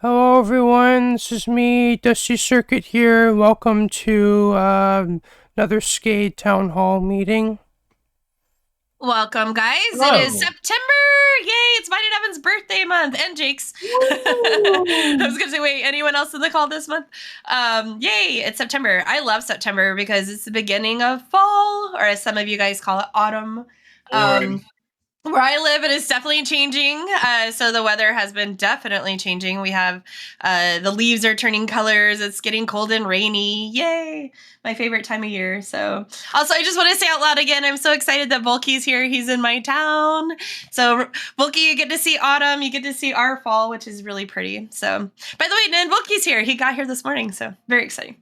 Hello, everyone. This is me, Dusty Circuit here. Welcome to another Skade Town Hall meeting. Welcome, guys. It is Hello. September. Yay, it's mine and Evan's birthday month and Jake's. I was Woo! going to say, wait, anyone else in the call this month? Yay, it's September. I love September because it's the beginning of fall, or as some of you guys call it, autumn. Lord. Where I live, it is definitely changing. So the weather has been definitely changing. We have the leaves are turning colors. It's getting cold and rainy. Yay! My favorite time of year. So also, I just want to say out loud again, I'm so excited that Volky's here. He's in my town. So Volky, you get to see autumn. You get to see our fall, which is really pretty. So by the way, Nan Volky's here. He got here this morning. So very exciting.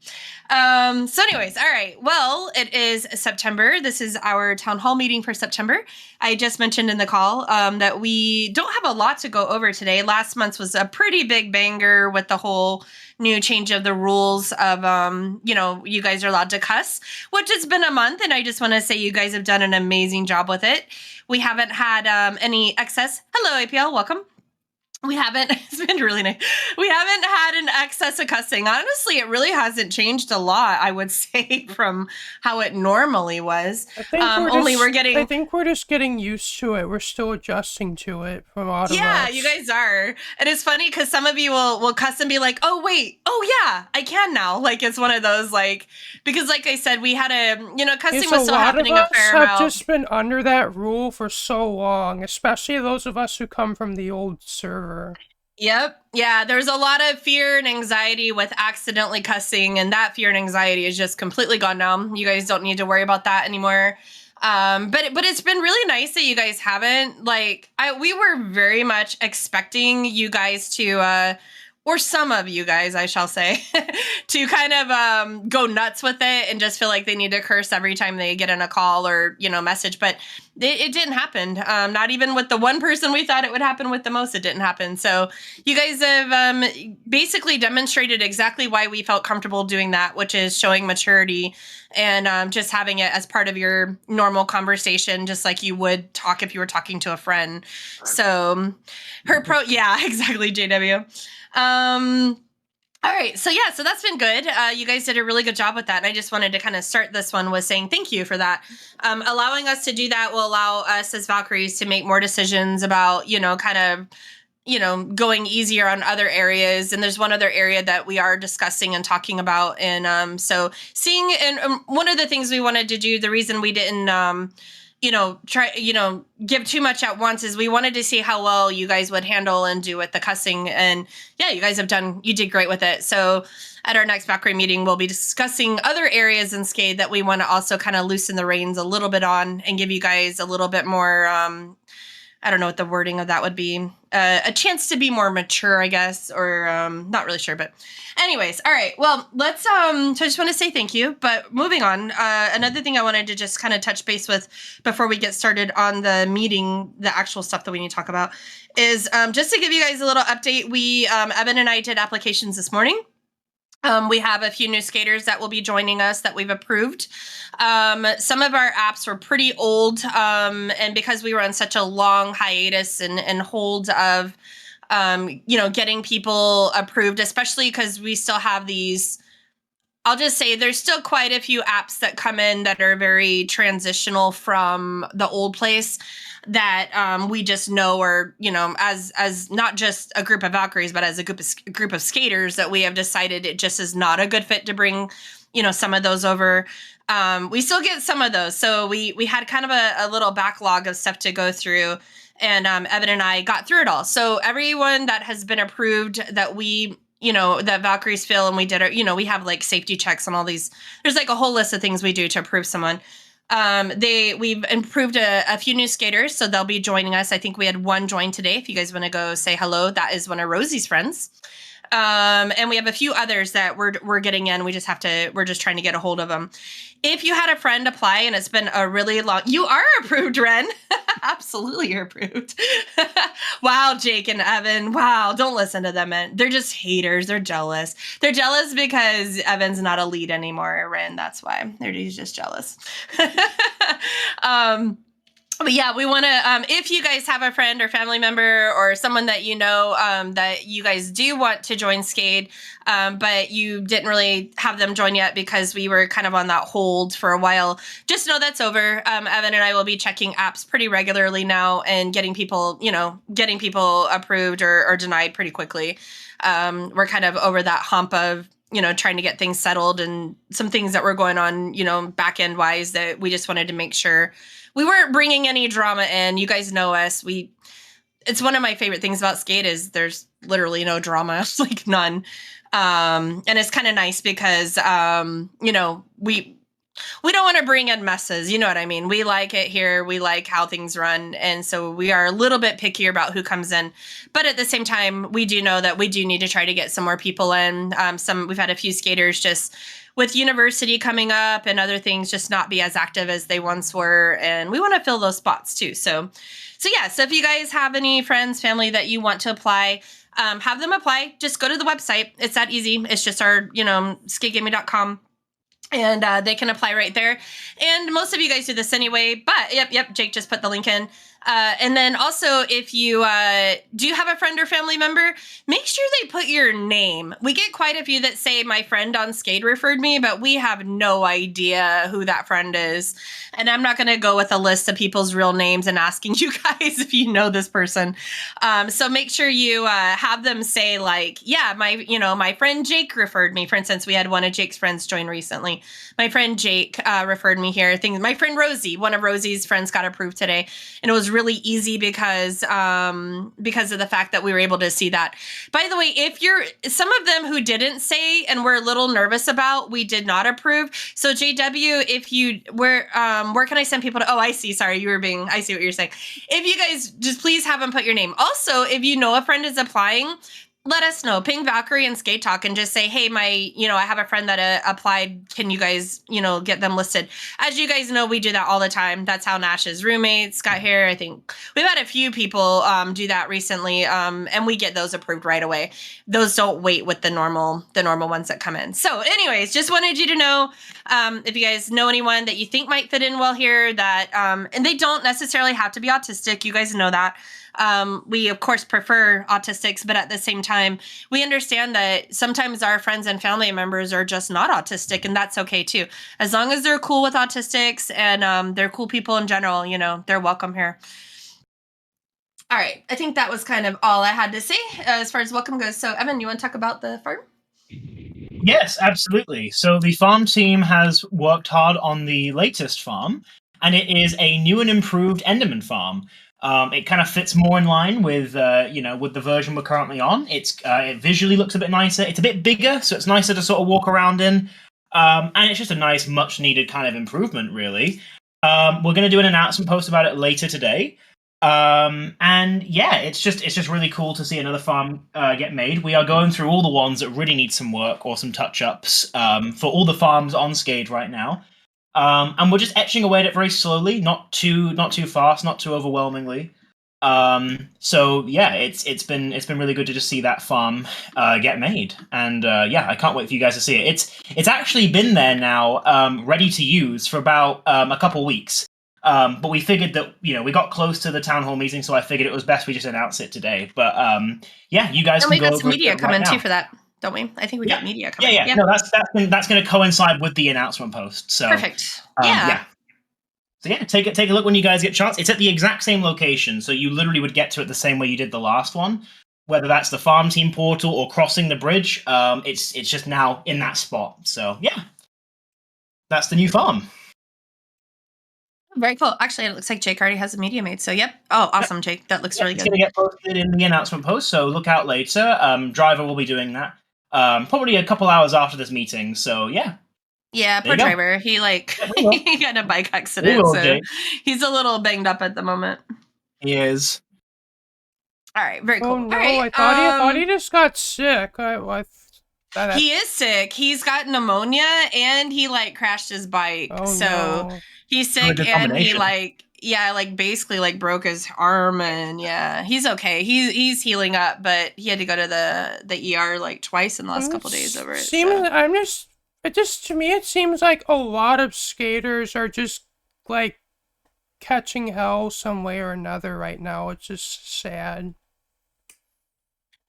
So anyways, all right. Well, it is September. This is our town hall meeting for September. I just mentioned in the call that we don't have a lot to go over today. Last month was a pretty big banger with the whole new change of the rules of, you guys are allowed to cuss, which has been a month. And I just want to say you guys have done an amazing job with it. We haven't had any excess. Hello, APL. Welcome. We haven't, it's been really nice. We haven't had an excess of cussing. Honestly, it really hasn't changed a lot, I would say, from how it normally was. I think we're just getting used to it. We're still adjusting to it for a lot of Yeah, us. you guys are. And it's funny because some of you will cuss and be like, oh, wait, oh, yeah, I can now. Like, it's one of those, like, because like I said, we had cussing was still happening a fair Have amount. just been under that rule for so long, especially those of us who come from the old server. Yep. Yeah, there's a lot of fear and anxiety with accidentally cussing, and that fear and anxiety is just completely gone now. You guys don't need to worry about that anymore. But it's been really nice that you guys haven't. We were very much expecting you guys to or some of you guys, I shall say, to kind of go nuts with it and just feel like they need to curse every time they get in a call or message. But it didn't happen. Not even with the one person we thought it would happen with the most, it didn't happen. So you guys have basically demonstrated exactly why we felt comfortable doing that, which is showing maturity and just having it as part of your normal conversation, just like you would talk if you were talking to a friend. So yeah, exactly, JW. All right. So that's been good. You guys did a really good job with that. And I just wanted to kind of start this one with saying thank you for that. Allowing us to do that will allow us as Valkyries to make more decisions about, going easier on other areas. And there's one other area that we are discussing and talking about. And so seeing, and one of the things we wanted to do, the reason we didn't, give too much at once is we wanted to see how well you guys would handle and do with the cussing. And yeah, you did great with it. So at our next Valkyrie meeting, we'll be discussing other areas in Skade that we want to also kind of loosen the reins a little bit on and give you guys a little bit more, I don't know what the wording of that would be. A chance to be more mature, I guess, or not really sure. But anyways, all right. Well, let's so I just want to say thank you. But moving on, another thing I wanted to just kind of touch base with before we get started on the meeting, the actual stuff that we need to talk about, is just to give you guys a little update. We Evan and I did applications this morning. We have a few new skaters that will be joining us that we've approved. Some of our apps were pretty old, and because we were on such a long hiatus and hold of, getting people approved, especially because we still have these. I'll just say there's still quite a few apps that come in that are very transitional from the old place that we just know are, as not just a group of Valkyries, but as a group of skaters that we have decided it just is not a good fit to bring, some of those over. We still get some of those. So we had kind of a little backlog of stuff to go through. And Evan and I got through it all. So everyone that has been approved that that Valkyries feel and we did it, we have like safety checks on all these. There's like a whole list of things we do to approve someone. We've improved a few new skaters, so they'll be joining us. I think we had one join today. If you guys want to go say hello, that is one of Rosie's friends. And we have a few others that we're getting in. We're just trying to get a hold of them. If you had a friend apply and it's been a really long, you are approved, Ren. Absolutely, you're approved. Wow, Jake and Evan. Wow, don't listen to them. Man. They're just haters. They're jealous. They're jealous because Evan's not a lead anymore, Ren. That's why. He's just jealous. But yeah, we want to, if you guys have a friend or family member or someone that you know that you guys do want to join Skade, but you didn't really have them join yet because we were kind of on that hold for a while, just know that's over. Evan and I will be checking apps pretty regularly now and getting people, getting people approved or denied pretty quickly. We're kind of over that hump of trying to get things settled and some things that were going on, back end wise that we just wanted to make sure we weren't bringing any drama in. You guys know us. It's one of my favorite things about Skate is there's literally no drama, like none. And it's kind of nice because, we don't want to bring in messes. You know what I mean? We like it here. We like how things run. And so we are a little bit pickier about who comes in. But at the same time, we do know that we do need to try to get some more people in. We've had a few skaters just with university coming up and other things just not be as active as they once were. And we want to fill those spots too. So if you guys have any friends, family that you want to apply, have them apply. Just go to the website. It's that easy. It's just our, skategaming.com. And they can apply right there. And most of you guys do this anyway, but yep, Jake just put the link in. And then also, if you do have a friend or family member, make sure they put your name. We get quite a few that say my friend on Skate referred me, but we have no idea who that friend is. And I'm not going to go with a list of people's real names and asking you guys if you know this person. So make sure you have them say like, yeah, my friend Jake referred me. For instance, we had one of Jake's friends join recently. My friend Jake referred me here. My friend Rosie, one of Rosie's friends got approved today. And it was really easy because of the fact that we were able to see that. By the way, if you're some of them who didn't say and we're a little nervous about, we did not approve. So JW, if you where can I send people to? Oh, I see. Sorry, I see what you're saying. If you guys just please have them put your name. Also, if you know a friend is applying, let us know. Ping Valkyrie and Skate Talk and just say, hey, I have a friend that applied. Can you guys, get them listed? As you guys know, we do that all the time. That's how Nash's roommates got here. I think we've had a few people do that recently, and we get those approved right away. Those don't wait with the normal ones that come in. So anyways, just wanted you to know if you guys know anyone that you think might fit in well here that, and they don't necessarily have to be autistic. You guys know that. We of course prefer autistics, but at the same time, we understand that sometimes our friends and family members are just not autistic, and that's okay too. As long as they're cool with autistics and they're cool people in general, they're welcome here. All right, I think that was kind of all I had to say as far as welcome goes. So, Evan, you want to talk about the farm? Yes, absolutely. So the farm team has worked hard on the latest farm, and it is a new and improved Enderman farm. It kind of fits more in line with, with the version we're currently on. It visually looks a bit nicer. It's a bit bigger, so it's nicer to sort of walk around in. And it's just a nice, much-needed kind of improvement, really. We're going to do an announcement post about it later today. And yeah, it's just really cool to see another farm get made. We are going through all the ones that really need some work or some touch-ups for all the farms on Skade right now. And we're just etching away at it very slowly, not too fast, not too overwhelmingly. So yeah, it's been really good to just see that farm get made, and yeah, I can't wait for you guys to see it. It's actually been there now, ready to use for about a couple weeks. But we figured that we got close to the town hall meeting, so I figured it was best we just announce it today. But yeah, you guys and can we go got some over media it coming right too now. for that, don't we? I think we got media coming. Yeah. No, that's going to coincide with the announcement post. So perfect. yeah. So yeah, take a look when you guys get a chance. It's at the exact same location, so you literally would get to it the same way you did the last one. Whether that's the farm team portal or crossing the bridge, it's just now in that spot. So yeah, that's the new farm. Very cool. Actually, it looks like Jake already has a media made. So yep. Oh, awesome, Jake. That looks really good. It's going to get posted in the announcement post, so look out later. Driver will be doing that probably a couple hours after this meeting. So yeah. Yeah, poor Driver. He he got in a bike accident, so Jake. He's a little banged up at the moment. He is. All right, very cool. Oh no, all right, I thought he just got sick. He is sick. He's got pneumonia and he crashed his bike. Oh, so no. He's sick and he basically broke his arm, and yeah, he's okay. He's healing up, but he had to go to the ER twice in the last couple days over it. To me it seems like a lot of skaters are just catching hell some way or another right now. It's just sad.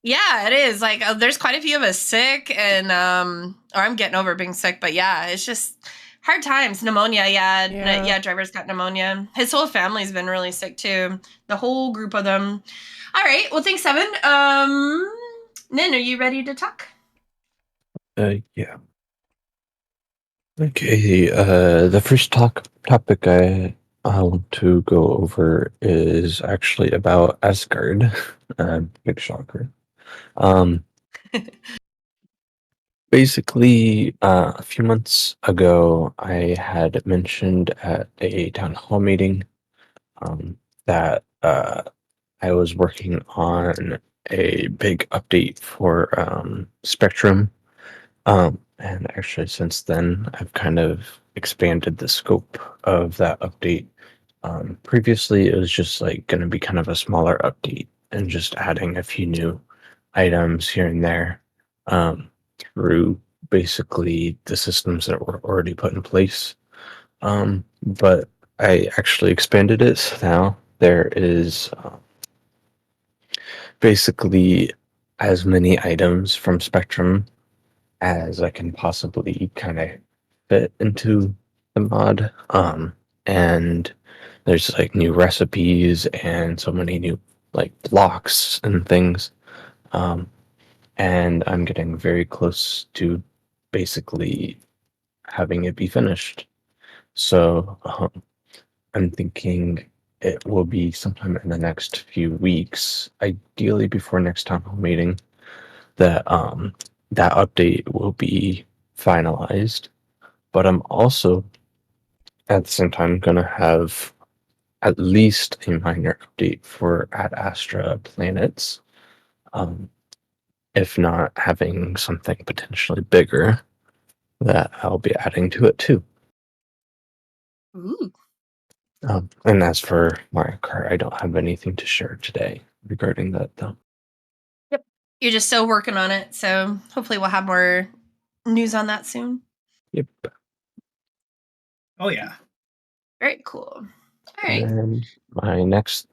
Yeah, it is. Like, there's quite a few of us sick, and or I'm getting over being sick, but yeah, it's just hard times. Pneumonia, yeah, Yeah. Driver's got pneumonia. His whole family's been really sick too. The whole group of them. All right. Well, thanks, Evan. Nin, are you ready to talk? Yeah. Okay, the first topic I want to go over is actually about Asgard. Big shocker. Um, Basically, a few months ago, I had mentioned at a town hall meeting that I was working on a big update for Spectrum. And actually, since then, I've kind of expanded the scope of that update. Previously, it was just like going to be kind of a smaller update and just adding a few new items here and there through basically the systems that were already put in place. But I actually expanded it. So now there is basically as many items from Spectrum as I can possibly kind of fit into the mod. And there's like new recipes and so many new like blocks and things. And I'm getting very close to basically having it be finished. So I'm thinking it will be sometime in the next few weeks, ideally before next town hall meeting, that that update will be finalized. But I'm also at the same time gonna have at least a minor update for Ad Astra planets. If not having something potentially bigger that I'll be adding to it too. Ooh. And as for Mario Kart, I don't have anything to share today regarding that though. Yep. You're just still working on it, so hopefully we'll have more news on that soon. Yep. Oh yeah. Very cool. All right. And my next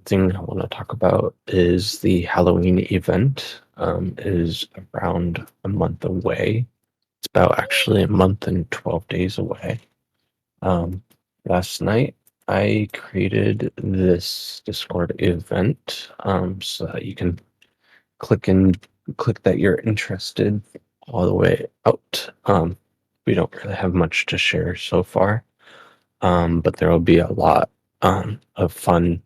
thing I want to talk about is the Halloween event. Is around a month away. It's about actually a month and 12 days away. Last night I created this Discord event so that you can click that you're interested all the way out. We don't really have much to share so far, but there will be a lot of fun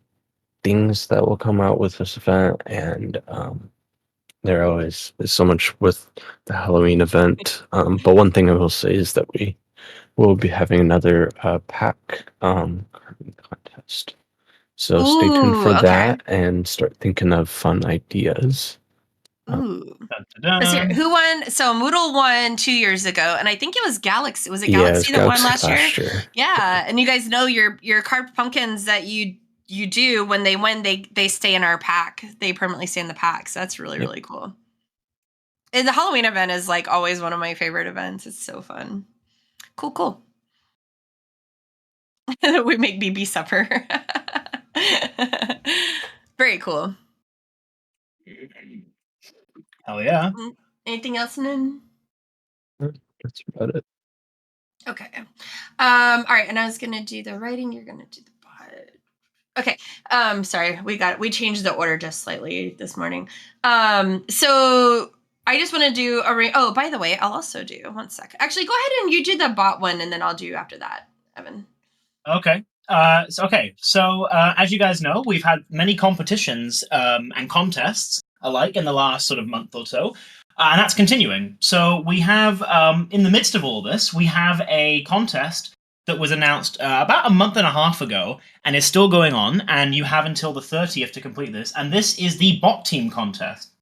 things that will come out with this event, and there always is so much with the Halloween event. But one thing I will say is that we will be having another pack carving contest. So stay tuned Ooh, for okay. that and start thinking of fun ideas. Ooh. Dun, dun, Let's hear dun. who won. So Moodle won 2 years ago, and I think it was Galaxy. Was it Yeah, it's Galaxy that won Galaxy last year? last year. Yeah, and you guys know your carved pumpkins that you do when they win, they stay in our pack. They permanently stay in the pack. So that's really Yep. really cool. And the Halloween event is like always one of my favorite events. It's so fun. Cool. We make BB supper. Very cool. Hell yeah. Anything else, Nin? That's about it. Okay. All right, and I was gonna do the writing. You're gonna do the bot. Okay. Sorry, we changed the order just slightly this morning. So I just want to do oh, by the way, I'll also do one sec. Actually, go ahead and you do the bot one, and then I'll do after that, Evan. Okay. So as you guys know, we've had many competitions and contests alike in the last sort of month or so, and that's continuing. So we have, in the midst of all this, we have a contest that was announced about a month and a half ago and is still going on, and you have until the 30th to complete this. And this is the bot team contest.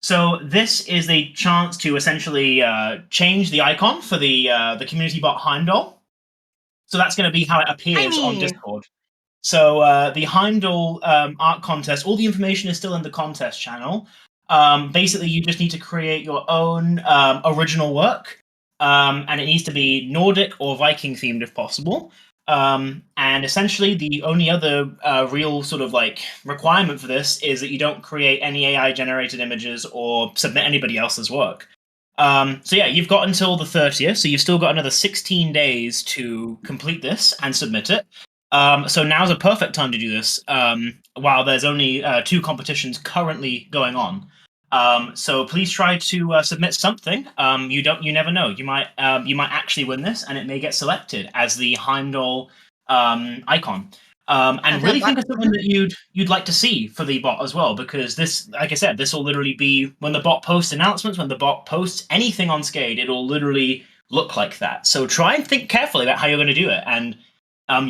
So this is a chance to essentially change the icon for the community bot Heimdall. So that's going to be how it appears on Discord. So the Heimdall art contest, all the information is still in the contest channel. Basically, you just need to create your own original work, and it needs to be Nordic or Viking themed if possible. And essentially, the only other real sort of like requirement for this is that you don't create any AI generated images or submit anybody else's work. So yeah, you've got until the 30th, so you've still got another 16 days to complete this and submit it. So now's a perfect time to do this. While there's only 2 competitions currently going on. So please try to submit something. You never know. You might actually win this, and it may get selected as the Heimdall icon. And really think of something that you'd like to see for the bot as well, because this, like I said, this will literally be when the bot posts announcements, when the bot posts anything on Skade, it'll literally look like that. So try and think carefully about how you're going to do it, and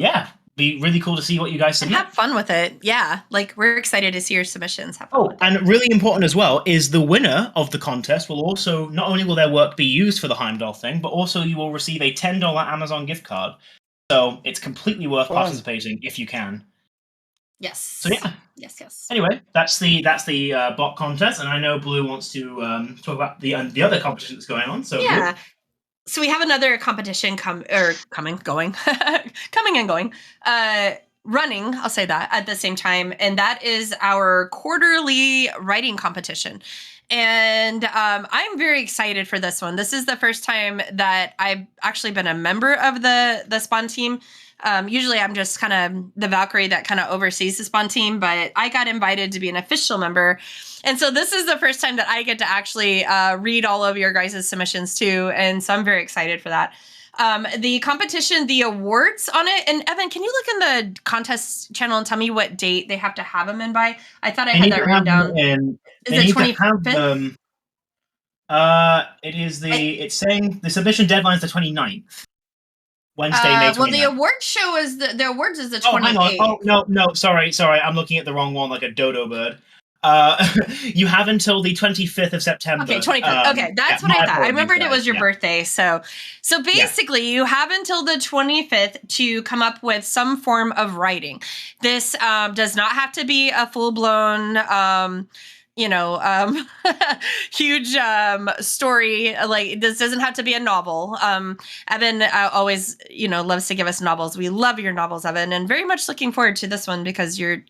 yeah, be really cool to see what you guys submit. And have fun with it. Yeah, like we're excited to see your submissions. Have fun with it. And really important as well is the winner of the contest will also, not only will their work be used for the Heimdall thing, but also you will receive a $10 Amazon gift card. So it's completely worth participating if you can. Yes. So yeah. Yes. Anyway, that's the bot contest, and I know Blue wants to talk about the other competition that's going on. So yeah. Blue? So we have another competition coming and going, running. I'll say that at the same time, and that is our quarterly writing competition. And I'm very excited for this one. This is the first time that I've actually been a member of the Spawn team. Usually I'm just kind of the Valkyrie that kind of oversees the Spawn team, but I got invited to be an official member. And so this is the first time that I get to actually read all of your guys' submissions too. And so I'm very excited for that. The competition, the awards on it, and Evan, can you look in the contest channel and tell me what date they have to have them in by? I thought I had that written down. Is it 25th? It is it's saying the submission deadline is the 29th. Wednesday, May 29th. Well, the award show is the awards is the 28th. Oh, hang on. Oh, no, sorry. I'm looking at the wrong one, like a dodo bird. You have until the 25th of September. Okay, 25th. Okay, that's what I thought. Apologies, I remembered guys. it was your birthday. So basically, you have until the 25th to come up with some form of writing. This does not have to be a full-blown huge story. Like this doesn't have to be a novel. Evan always, loves to give us novels. We love your novels, Evan, and very much looking forward to this one because you're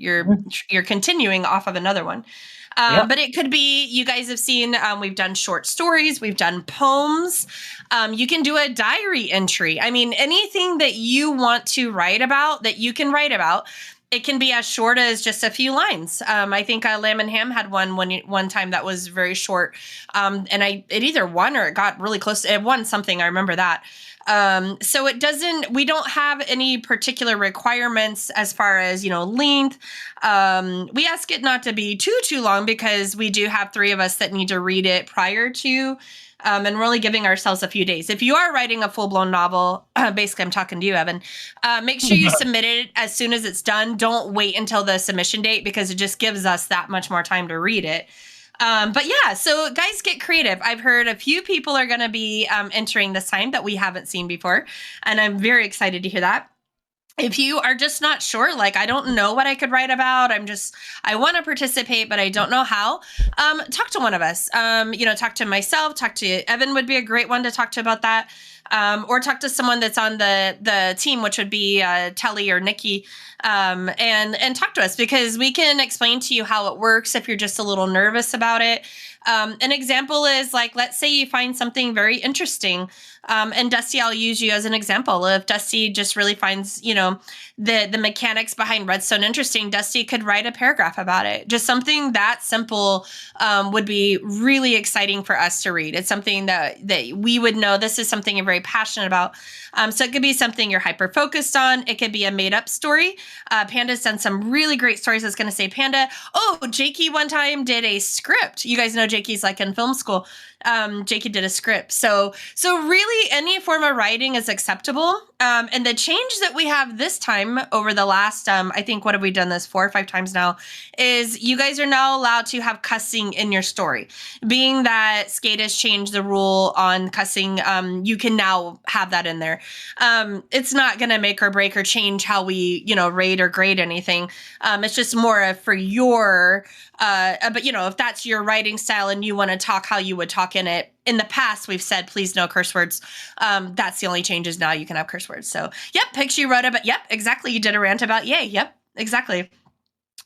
continuing off of another one. But it could be, you guys have seen, we've done short stories, we've done poems. You can do a diary entry. I mean, anything that you want to write about, that you can write about. It can be as short as just a few lines. I think Lamb and Ham had one time that was very short. And it either won or it got really close. It won something. I remember that. So we don't have any particular requirements as far as, length. We ask it not to be too long because we do have 3 of us that need to read it prior to, and we're only giving ourselves a few days. If you are writing a full-blown novel, basically I'm talking to you, Evan, make sure you submit it as soon as it's done. Don't wait until the submission date because it just gives us that much more time to read it. But yeah, so guys, get creative. I've heard a few people are going to be entering this time that we haven't seen before, and I'm very excited to hear that. If you are just not sure, like, I don't know what I could write about, I want to participate, but I don't know how, talk to one of us. Talk to myself, talk to Evan would be a great one to talk to about that. Or talk to someone that's on the team, which would be Telly or Nikki, and talk to us because we can explain to you how it works if you're just a little nervous about it. An example is like, let's say you find something very interesting. And Dusty, I'll use you as an example. If Dusty just really finds, the mechanics behind Redstone interesting, Dusty could write a paragraph about it. Just something that simple would be really exciting for us to read. It's something that we would know this is something you're very passionate about. So it could be something you're hyper-focused on. It could be a made-up story. Panda's done some really great stories. I was going to say Panda. Oh, Jakey one time did a script. You guys know Jakey's like in film school. Jakey did a script. So really any form of writing is acceptable. And the change that we have this time over the last, I think, what have we done this 4 or 5 times now, is you guys are now allowed to have cussing in your story. Being that Skade has changed the rule on cussing, you can now have that in there. It's not going to make or break or change how we, rate or grade anything. It's just more for your, but if that's your writing style and you want to talk how you would talk in it, in the past we've said please no curse words. That's the only changes now. You can have curse words. So yep, Pixie wrote about, yep, exactly. You did a rant about yay. Yep, exactly.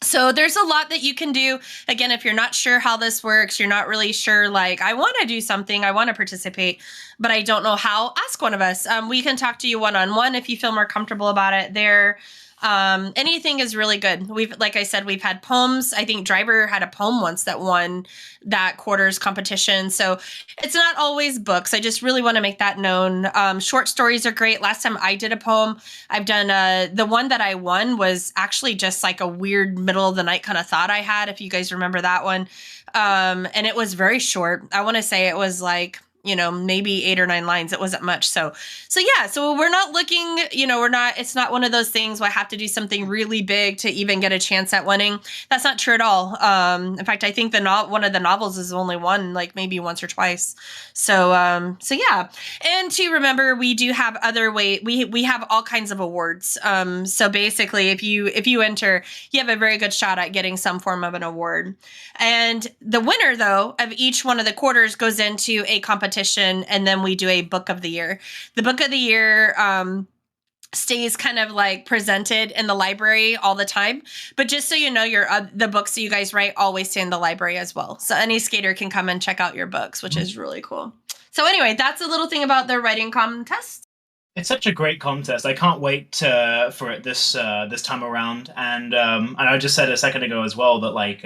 So there's a lot that you can do. Again, if you're not sure how this works, you're not really sure, like, I want to do something, I want to participate, but I don't know how, ask one of us. We can talk to you one-on-one if you feel more comfortable about it there. Anything is really good. Like I said, we've had poems. I think Driver had a poem once that won that quarter's competition. So it's not always books. I just really want to make that known. Short stories are great. Last time I did a poem, I've done the one that I won was actually just like a weird middle of the night kind of thought I had, if you guys remember that one. And it was very short. I want to say it was like, maybe 8 or 9 lines. It wasn't much. So yeah, so we're not looking, it's not one of those things where I have to do something really big to even get a chance at winning. That's not true at all. In fact, I think one of the novels is only won like maybe once or twice. So yeah. And to remember, we do have other we have all kinds of awards. So basically if you enter, you have a very good shot at getting some form of an award. And the winner though of each one of the quarters goes into a competition, and then we do a book of the year. The book of the year stays kind of like presented in the library all the time, but just so you know, the books that you guys write always stay in the library as well, so any skater can come and check out your books, which is really cool. So anyway, that's a little thing about the writing contest. It's such a great contest. I can't wait for it this time around. And I just said a second ago as well that like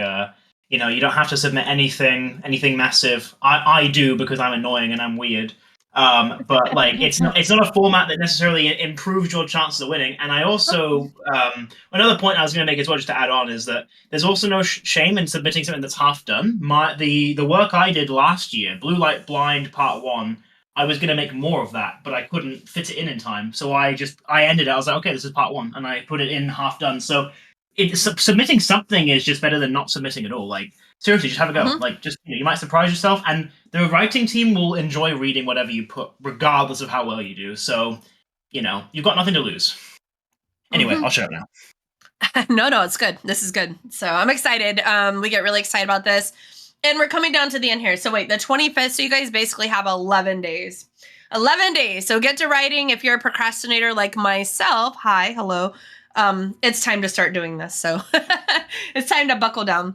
you don't have to submit anything massive. I do because I'm annoying and I'm weird. But like it's not a format that necessarily improves your chances of winning. And I also another point I was going to make as well, just to add on, is that there's also no shame in submitting something that's half done. The work I did last year, Blue Light Blind Part 1, I was going to make more of that, but I couldn't fit it in time. So I ended it. I was like, okay, this is part 1, and I put it in half done. So submitting something is just better than not submitting at all. Like seriously, just have a go. Mm-hmm. Like just you might surprise yourself, and the writing team will enjoy reading whatever you put, regardless of how well you do. So you've got nothing to lose. Anyway, I'll shut up now. No, it's good. This is good. So I'm excited. We get really excited about this. And we're coming down to the end here. So wait, the 25th. So you guys basically have 11 days. 11 days. So get to writing. If you're a procrastinator like myself, hi, hello. It's time to start doing this. So it's time to buckle down.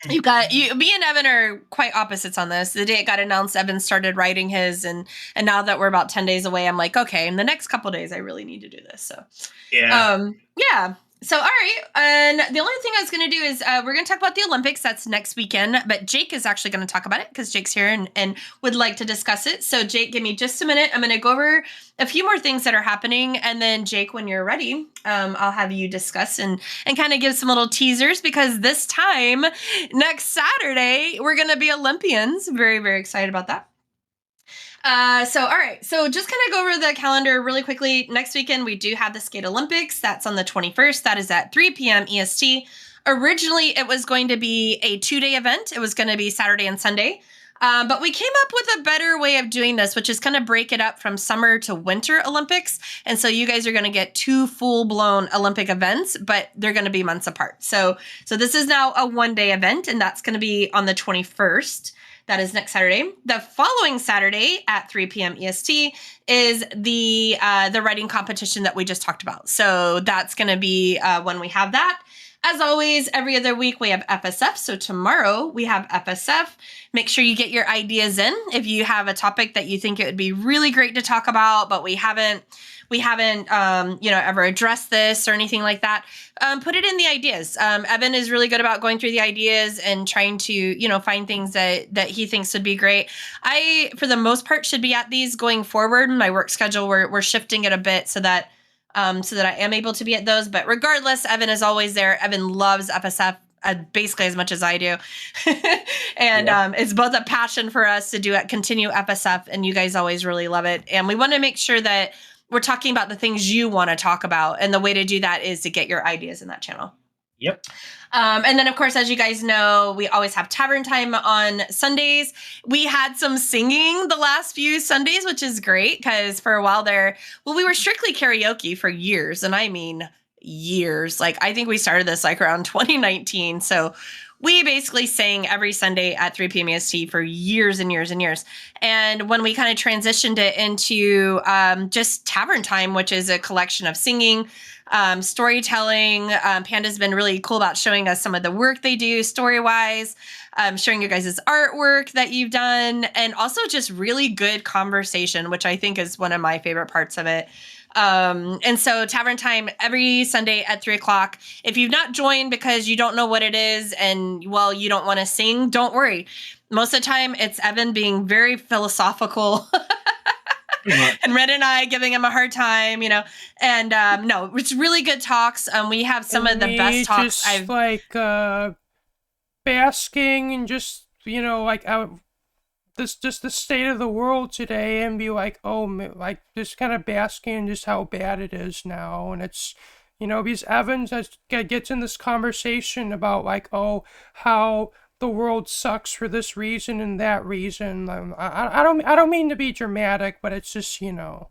Me and Evan are quite opposites on this. The day it got announced, Evan started writing his, and now that we're about 10 days away, I'm like, okay, in the next couple days, I really need to do this. So yeah. So, all right. And the only thing I was going to do is we're going to talk about the Olympics. That's next weekend. But Jake is actually going to talk about it because Jake's here and would like to discuss it. So, Jake, give me just a minute. I'm going to go over a few more things that are happening. And then, Jake, when you're ready, I'll have you discuss and kind of give some little teasers, because this time next Saturday, we're going to be Olympians. Very, very excited about that. So, all right. So just kind of go over the calendar really quickly. Next weekend, we do have the Skate Olympics. That's on the 21st. That is at 3 p.m. EST. Originally, it was going to be a 2-day event. It was going to be Saturday and Sunday. But we came up with a better way of doing this, which is kind of break it up from summer to winter Olympics. And so you guys are going to get 2 full-blown Olympic events, but they're going to be months apart. So this is now a 1-day event, and that's going to be on the 21st. That is next Saturday. The following Saturday at 3 p.m. EST is the writing competition that we just talked about. So that's going to be when we have that. As always, every other week we have FSF. So tomorrow we have FSF. Make sure you get your ideas in. If you have a topic that you think it would be really great to talk about, but we haven't ever addressed this or anything like that, put it in the ideas. Evan is really good about going through the ideas and trying to, find things that he thinks would be great. I, for the most part, should be at these going forward. My work schedule, we're shifting it a bit so that I am able to be at those. But regardless, Evan is always there. Evan loves FSF basically as much as I do. And it's both a passion for us to continue FSF, and you guys always really love it. And we want to make sure that we're talking about the things you want to talk about. And the way to do that is to get your ideas in that channel. Yep. And then, of course, as you guys know, we always have Tavern Time on Sundays. We had some singing the last few Sundays, which is great because for a while there, we were strictly karaoke for years. And I mean years. Like, I think we started this like around 2019. So we basically sang every Sunday at 3 p.m. EST for years and years and years. And when we kind of transitioned it into just Tavern Time, which is a collection of singing, storytelling, Panda's been really cool about showing us some of the work they do story-wise, showing you guys' artwork that you've done, and also just really good conversation, which I think is one of my favorite parts of it. And so Tavern Time every Sunday at 3:00. If you've not joined because you don't know what it is and, well, you don't want to sing, don't worry. Most of the time it's Evan being very philosophical and Red and I giving him a hard time, and no, it's really good talks. We have some of the best talks just basking and just, like out just the state of the world today, and be like, oh, like just kind of basking in just how bad it is now. And it's, because Evans gets in this conversation about like, oh, how the world sucks for this reason and that reason. I don't mean to be dramatic, but it's just, Well,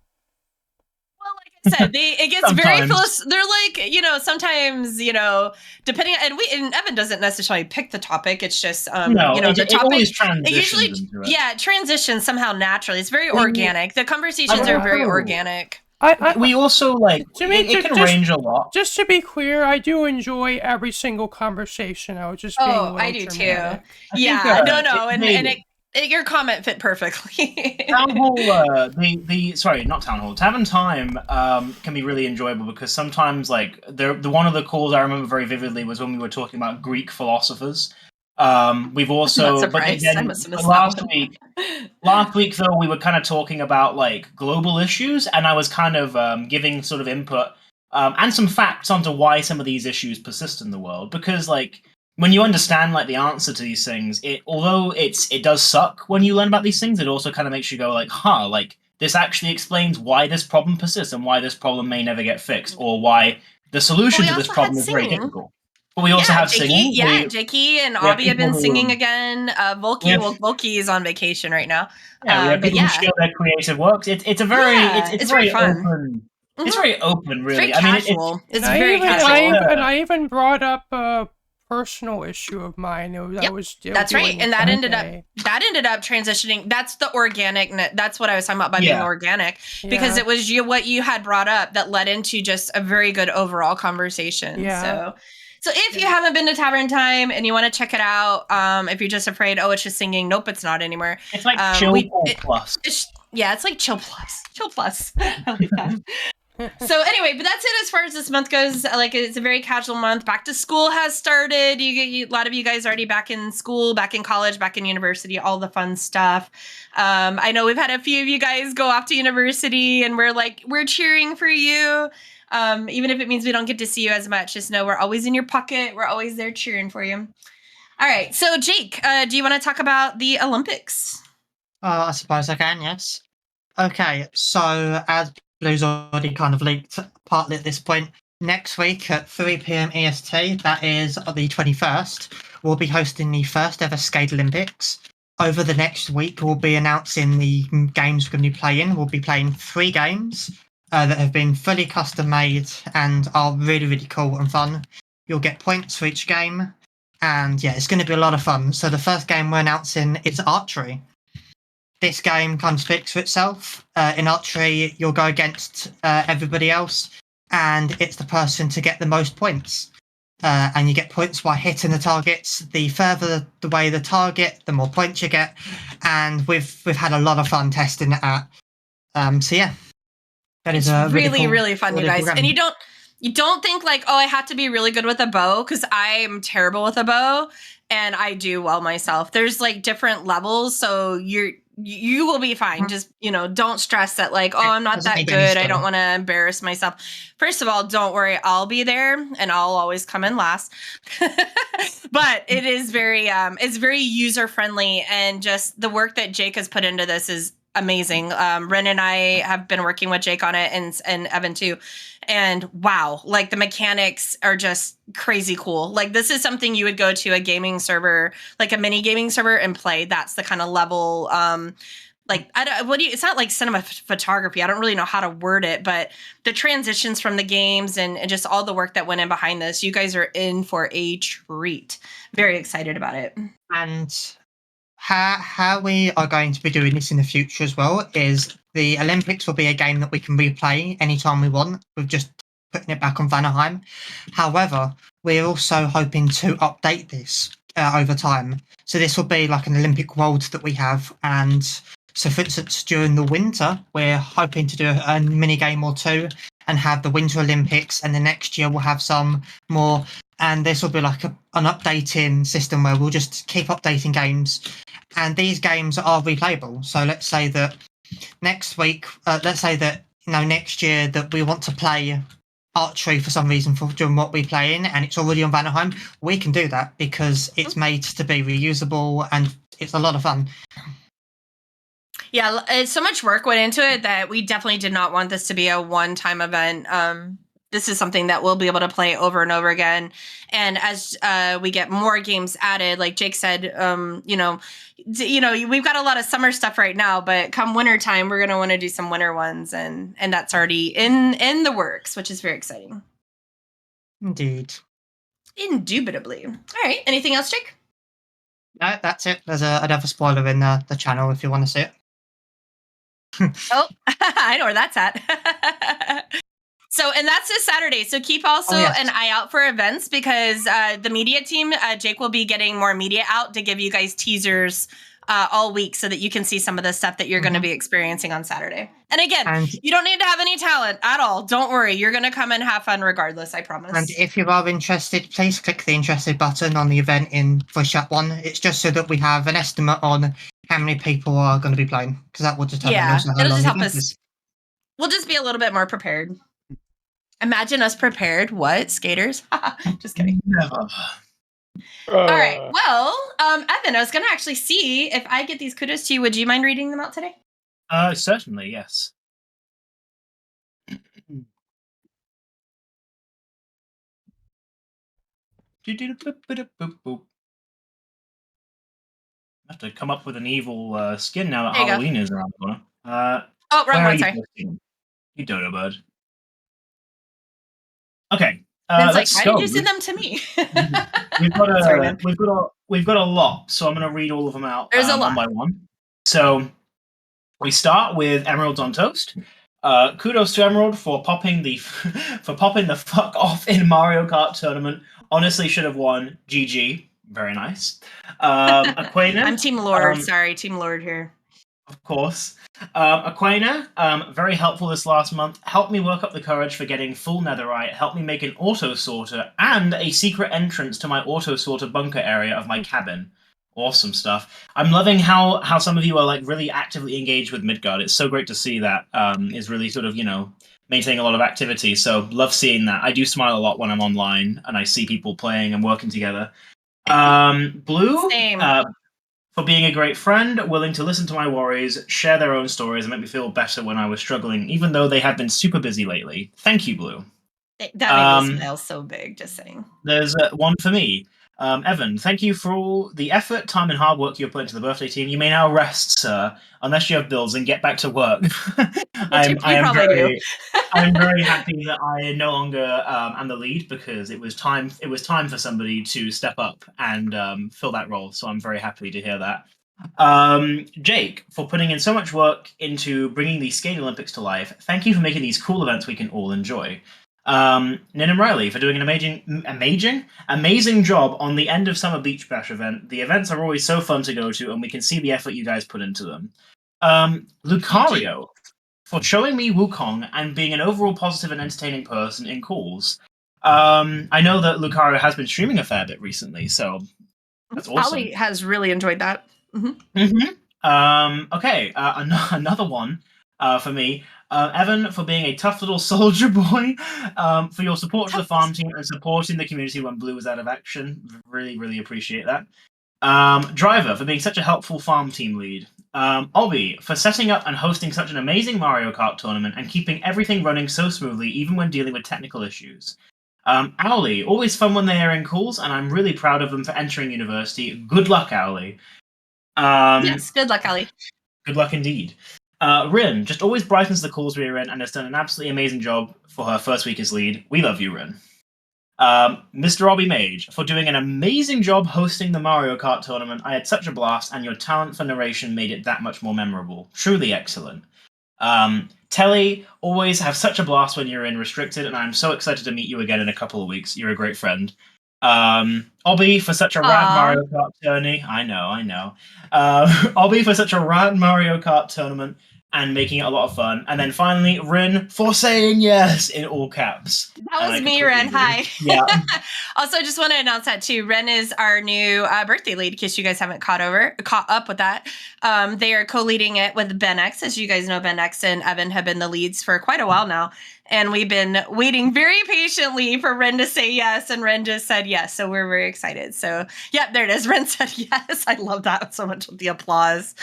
like I said, it gets very they're like, sometimes, depending on, and Evan doesn't necessarily pick the topic. It's just, the topic. It always transitions usually, into it. Yeah, transitions somehow naturally. It's very organic. The conversations are very organic. We also to me, it can range a lot. Just to be clear, I do enjoy every single conversation. I was just being a little I do dramatic. too. Yeah, no, your comment fit perfectly. Town Hall, not Town Hall. Tavern Time can be really enjoyable because sometimes, like, the one of the calls I remember very vividly was when we were talking about Greek philosophers. We've also, but then last week though, we were kind of talking about like global issues, and I was kind of giving sort of input and some facts onto why some of these issues persist in the world. Because like, when you understand like the answer to these things, although it does suck when you learn about these things, it also kind of makes you go like, like this actually explains why this problem persists and why this problem may never get fixed, or why the solution to this problem is very difficult. But we also have singing. Yeah, Jakey and Abby have been singing again. Volky is on vacation right now. Yeah, we have people who share their creative works. It's a very it's very fun. Open. It's very open, really. It's very casual. It's very casual. And I even brought up a personal issue of mine. That's right, and that ended up transitioning. That's the organic. That's what I was talking about by being organic, because it was what you had brought up that led into just a very good overall conversation. Yeah. So if you haven't been to Tavern Time and you want to check it out, if you're just afraid, it's just singing. Nope, it's not anymore. It's like Chill Plus. It's like Chill Plus. Chill Plus. I like that. So anyway, but that's it as far as this month goes. Like, it's a very casual month. Back to school has started. A lot of you guys already back in school, back in college, back in university, all the fun stuff. I know we've had a few of you guys go off to university, and we're cheering for you. Even if it means we don't get to see you as much, just know we're always in your pocket. We're always there cheering for you. All right. So, Jake, do you want to talk about the Olympics? I suppose I can, yes. Okay, so as Blue's already kind of leaked partly at this point, next week at 3 p.m. EST, that is the 21st, we'll be hosting the first ever Skade Olympics. Over the next week, we'll be announcing the games we're going to be playing. We'll be playing 3 games. That have been fully custom made and are really, really cool and fun. You'll get points for each game, and it's going to be a lot of fun. So the first game we're announcing is archery. This game kind of speaks for itself. In archery, you'll go against everybody else, and it's the person to get the most points. And you get points by hitting the targets. The further away the target, the more points you get. And we've had a lot of fun testing it out. That is really fun, you guys. And you don't think like, I have to be really good with a bow, because I'm terrible with a bow, and I do well myself. There's like different levels, so you will be fine. Just don't stress that like, I'm not that good. I don't want to embarrass myself. First of all, don't worry, I'll be there, and I'll always come in last. But it is very it's very user friendly, and just the work that Jake has put into this is amazing. Ren and I have been working with Jake on it, and Evan too. And wow, like the mechanics are just crazy cool. Like, this is something you would go to a gaming server, like a mini gaming server, and play. That's the kind of level it's not like cinema photography. I don't really know how to word it, but the transitions from the games and just all the work that went in behind this, you guys are in for a treat. Very excited about it. And how we are going to be doing this in the future as well is the Olympics will be a game that we can replay anytime we want with just putting it back on Vanaheim. However, we're also hoping to update this over time. So this will be like an Olympic world that we have. And so, for instance, during the winter, we're hoping to do a mini game or two and have the Winter Olympics. And the next year, we'll have some more. And this will be like an updating system where we'll just keep updating games. And these games are replayable. So let's say that next week, next year that we want to play archery for some reason for doing what we play in, and it's already on Vanaheim, we can do that because it's made to be reusable and it's a lot of fun. Yeah, so much work went into it that we definitely did not want this to be a one-time event. This is something that we'll be able to play over and over again. And as we get more games added, like Jake said, we've got a lot of summer stuff right now, but come winter time, we're going to want to do some winter ones. And that's already in the works, which is very exciting. Indeed. Indubitably. All right. Anything else, Jake? No, that's it. There's another spoiler in the channel if you want to see it. Oh, I know where that's at. So, and that's this Saturday. So keep also an eye out for events because the media team, Jake will be getting more media out to give you guys teasers all week so that you can see some of the stuff that you're going to be experiencing on Saturday. And again, you don't need to have any talent at all. Don't worry. You're going to come and have fun regardless, I promise. And if you are interested, please click the interested button on the event in Voice Chat 1. It's just so that we have an estimate on how many people are going to be playing because that will determine also how it'll long just the help event us. is. We'll just be a little bit more prepared. Imagine us prepared. What? Skaters? Just kidding. Never. All right. Well, Evan, I was going to actually see if I get these kudos to you. Would you mind reading them out today? Certainly, yes. I have to come up with an evil skin now that Halloween is around the corner. Oh, wrong one, sorry. You dodo bird. Okay. It's like, why did you send them to me? we've got a lot, so I'm going to read all of them out one by one. So we start with Emeralds on Toast. Kudos to Emerald for popping the fuck off in Mario Kart tournament. Honestly, should have won. GG. Very nice. Aquana. I'm Team Lord. Sorry, Team Lord here. Of course. Aquana, very helpful this last month. Helped me work up the courage for getting full netherite. Helped me make an auto sorter and a secret entrance to my auto sorter bunker area of my cabin. Awesome stuff. I'm loving how some of you are like really actively engaged with Midgard. It's so great to see that. Is really sort of, maintaining a lot of activity. So love seeing that. I do smile a lot when I'm online and I see people playing and working together. Blue. Same. For being a great friend, willing to listen to my worries, share their own stories, and make me feel better when I was struggling, even though they have been super busy lately. Thank you, Blue. That made me smile so big, just saying. There's one for me. Evan, thank you for all the effort, time, and hard work you have put into the birthday team. You may now rest, sir, unless you have bills, and get back to work. I'm very happy that I no longer am the lead because it was time for somebody to step up and fill that role. So I'm very happy to hear that. Jake, for putting in so much work into bringing the Skade Olympics to life. Thank you for making these cool events we can all enjoy. Nin Riley for doing an amazing job on the end of Summer Beach Bash event. The events are always so fun to go to, and we can see the effort you guys put into them. Lucario for showing me Wukong and being an overall positive and entertaining person in calls. I know that Lucario has been streaming a fair bit recently, so that's awesome. Ali has really enjoyed that. Okay, another one for me. Evan, for being a tough little soldier boy, for your support for the farm team and supporting the community when Blue was out of action. Really, really appreciate that. Driver, for being such a helpful farm team lead. Obby, for setting up and hosting such an amazing Mario Kart tournament and keeping everything running so smoothly, even when dealing with technical issues. Owly, always fun when they are in calls, and I'm really proud of them for entering university. Good luck, Owly. Yes, good luck, Ali. Good luck indeed. Rin just always brightens the calls we are in and has done an absolutely amazing job for her first week as lead. We love you, Rin. Mr. Robbie Mage, for doing an amazing job hosting the Mario Kart tournament. I had such a blast, and your talent for narration made it that much more memorable. Truly excellent. Telly, always have such a blast when you're in Restricted, and I'm so excited to meet you again in a couple of weeks. You're a great friend. Obby for such a rad Aw. Mario Kart tourney. I know. Obby for such a rad Mario Kart tournament and making it a lot of fun. And then finally, Rin for saying yes in all caps. That And was I me, completely Ren. agree. Hi. Yeah. Also, just want to announce that too. Ren is our new birthday lead, in case you guys haven't caught up with that. They are co-leading it with Ben X. As you guys know, Ben X and Evan have been the leads for quite a while now. And we've been waiting very patiently for Ren to say yes, and Ren just said yes. So we're very excited. So, yeah, there it is. Ren said yes. I love that so much with the applause.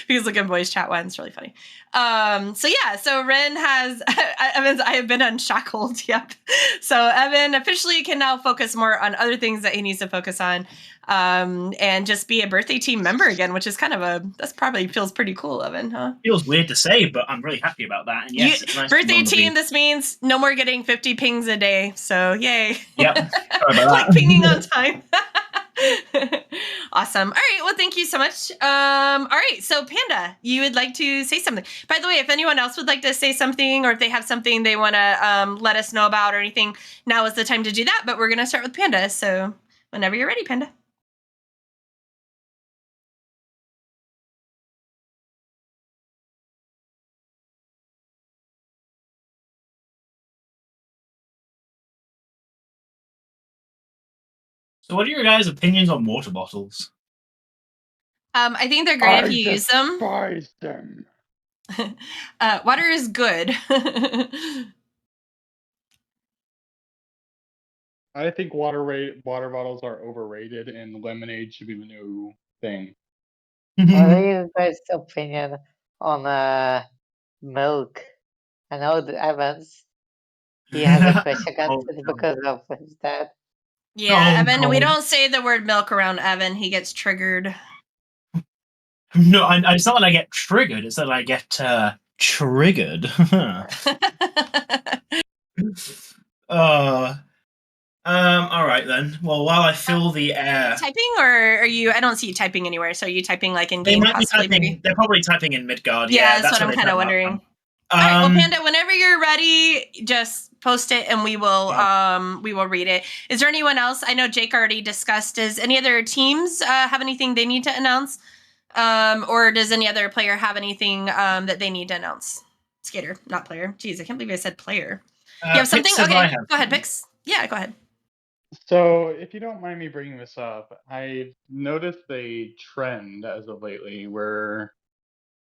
Because look at voice chat one, it's really funny. So Ren has I have been unshackled. Yep. So Evan officially can now focus more on other things that he needs to focus on, and just be a birthday team member again, which is that's probably feels pretty cool, Evan, huh? Feels weird to say, but I'm really happy about that. And yes, it's nice to birthday be on the team. lead. This means no more getting 50 pings a day. So yay! Yep. Sorry about Like that. pinging on time. Awesome. All right. Well, thank you so much. All right. So, Panda, you would like to say something. By the way, if anyone else would like to say something, or if they have something they want to let us know about or anything, now is the time to do that. But we're going to start with Panda. So, whenever you're ready, Panda. So, what are your guys' opinions on water bottles? I think they're great if you use them. despise them. Water is good. I think water bottles are overrated, and lemonade should be the new thing. What are you guys' opinion on milk? I know that Evans, he has a crush against Oh, it no. because of his dad. Yeah, Oh, Evan, we no. don't say the word milk around Evan. He gets triggered. No, it's not that I get triggered, it's that I get triggered. uh, all right then. Well, while I fill the air, Typing, or are you? I don't see you typing anywhere. So are you typing like in they game, might be possibly? typing. Maybe. They're probably typing in Midgard. Yeah, Yeah, that's what what I'm they kind of said last wondering. time. All right, well, Panda, whenever you're ready, just post it and we will read it. Is there anyone else? I know Jake already discussed. Does any other teams have anything they need to announce? Or does any other player have anything that they need to announce? Skater, not player. Jeez, I can't believe I said player. You have something? Pix says Okay, I have go ahead, something. Pix. Yeah, go ahead. So, if you don't mind me bringing this up, I've noticed a trend as of lately where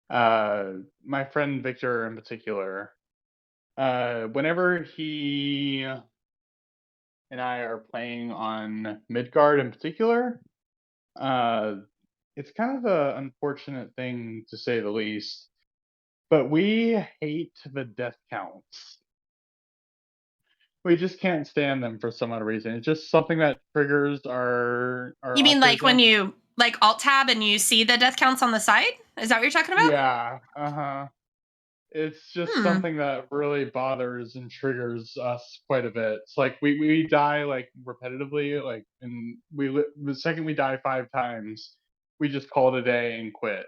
my friend Victor in particular, whenever he and I are playing on Midgard in particular, uh, it's kind of an unfortunate thing to say the least, but we hate the death counts. We just can't stand them for some odd reason. It's just something that triggers our You mean like when autism. you like alt tab and you see the death counts on the side? Is that what you're talking about? Yeah, uh-huh. It's just something that really bothers and triggers us quite a bit. It's like we die like repetitively, like, and the second we die 5 times, we just call it a day and quit.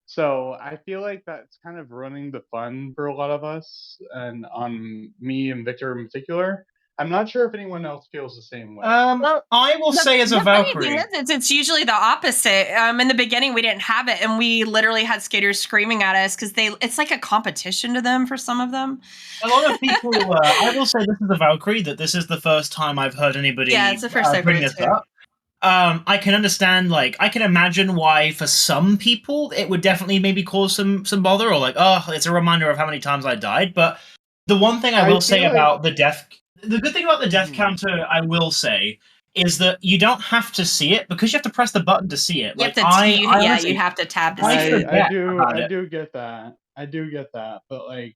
So I feel like that's kind of ruining the fun for a lot of us, and on me and Victor in particular. I'm not sure if anyone else feels the same way. Well, I will say as a the funny Valkyrie. thing is, it's usually the opposite. In the beginning, we didn't have it, and we literally had skaters screaming at us because it's like a competition to them for some of them. A lot of people. I will say this is a Valkyrie. That this is the first time I've heard anybody Yeah, it's the first I've bring heard this too. up. I can understand, like, I can imagine why for some people it would definitely maybe cause some bother, or like, oh, it's a reminder of how many times I died. But the one thing I will say about the good thing about the death counter, I will say, is that you don't have to see it because you have to press the button to see it. You Like, have to, honestly, you have to tab to I see it. forget about I it. do get that. I do get that, but like,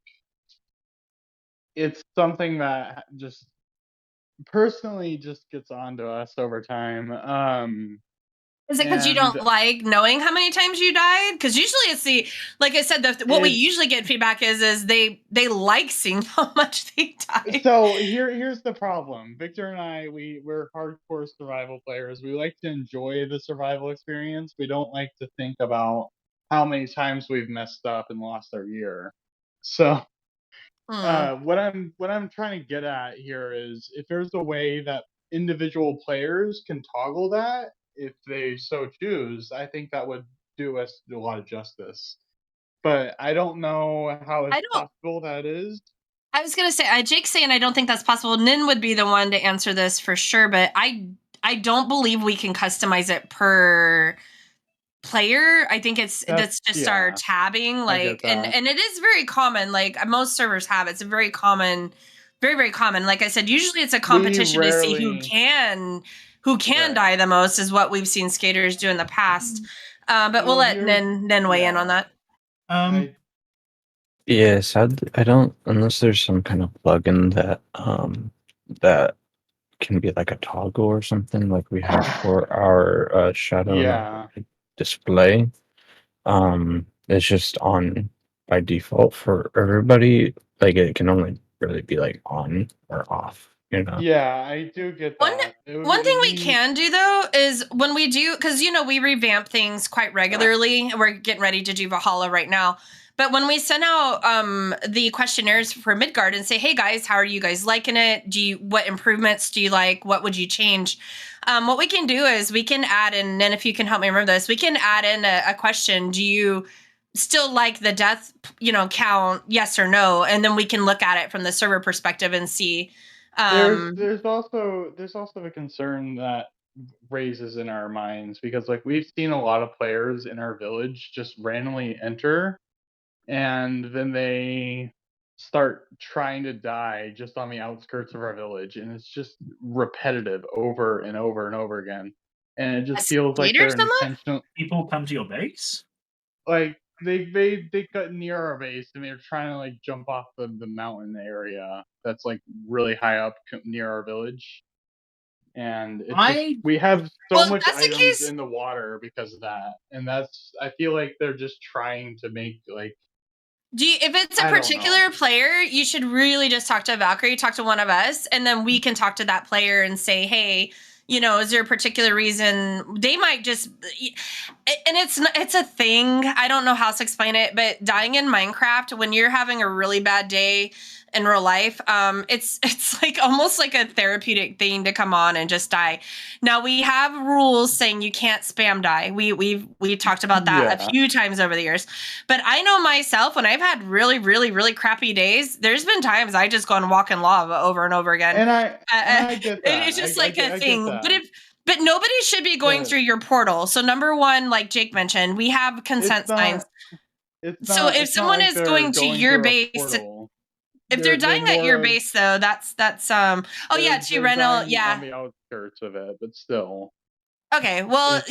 it's something that just personally just gets onto us over time. Is it because you And don't like knowing how many times you died? Because usually it's like I said, what we usually get feedback is they like seeing how much they die. so here's the problem. Victor and I, we're hardcore survival players. We like to enjoy the survival experience. We don't like to think about how many times we've messed up and lost our gear. So what I'm trying to get at here is if there's a way that individual players can toggle that if they so choose, I think that would do us a lot of justice. But I don't know how I don't. possible that is. I was gonna say, Jake's saying I don't think that's possible. Nin would be the one to answer this for sure, but I don't believe we can customize it per player. I think that's just our tabbing, I get like, and that. it is very common. Like most servers have, it's a very common, very common. Like I said, usually it's a competition to see who can Right. die the most is what we've seen skaters do in the past. But we'll let Nin weigh in on that. Yeah, sadly, I don't unless there's some kind of plugin that that can be like a toggle or something like we have for our shadow and our display. It's just on by default for everybody. Like it can only really be like on or off, you know. Yeah, I do get that. One thing we can do though is when we do, because we revamp things quite regularly. We're getting ready to do Valhalla right now. But when we send out the questionnaires for Midgard and say, "Hey guys, how are you guys liking it? What improvements do you like? What would you change?" What we can do is we can add in, and if you can help me remember this, we can add in a question. Do you still like the death, count? Yes or no, and then we can look at it from the server perspective and see. There's also a concern that raises in our minds because like we've seen a lot of players in our village just randomly enter and then they start trying to die just on the outskirts of our village, and it's just repetitive over and over and over again, and it just feels like they're intentional. People come to your base? Like they got near our base and they're trying to like jump off the mountain area that's like really high up near our village, and we have so much items in the water because of that, and I feel like they're just trying to make like. If it's a particular player, you should really just talk to Valkyrie, talk to one of us, and then we can talk to that player and say, hey, is there a particular reason? They might just, and it's a thing. I don't know how to explain it, but dying in Minecraft when you're having a really bad day in real life, it's like almost like a therapeutic thing to come on and just die. Now we have rules saying you can't spam die. We've talked about that a few times over the years, but I know myself when I've had really, really, really crappy days, there's been times I just go and walk in lava over and over again. And I get that. It's just like a thing. But nobody should be going through your portal. So number one, like Jake mentioned, we have consent signs. So if someone is going to your base, if they're dying at your base, though, that's to Rental, on the outskirts of it, but still. Okay, well,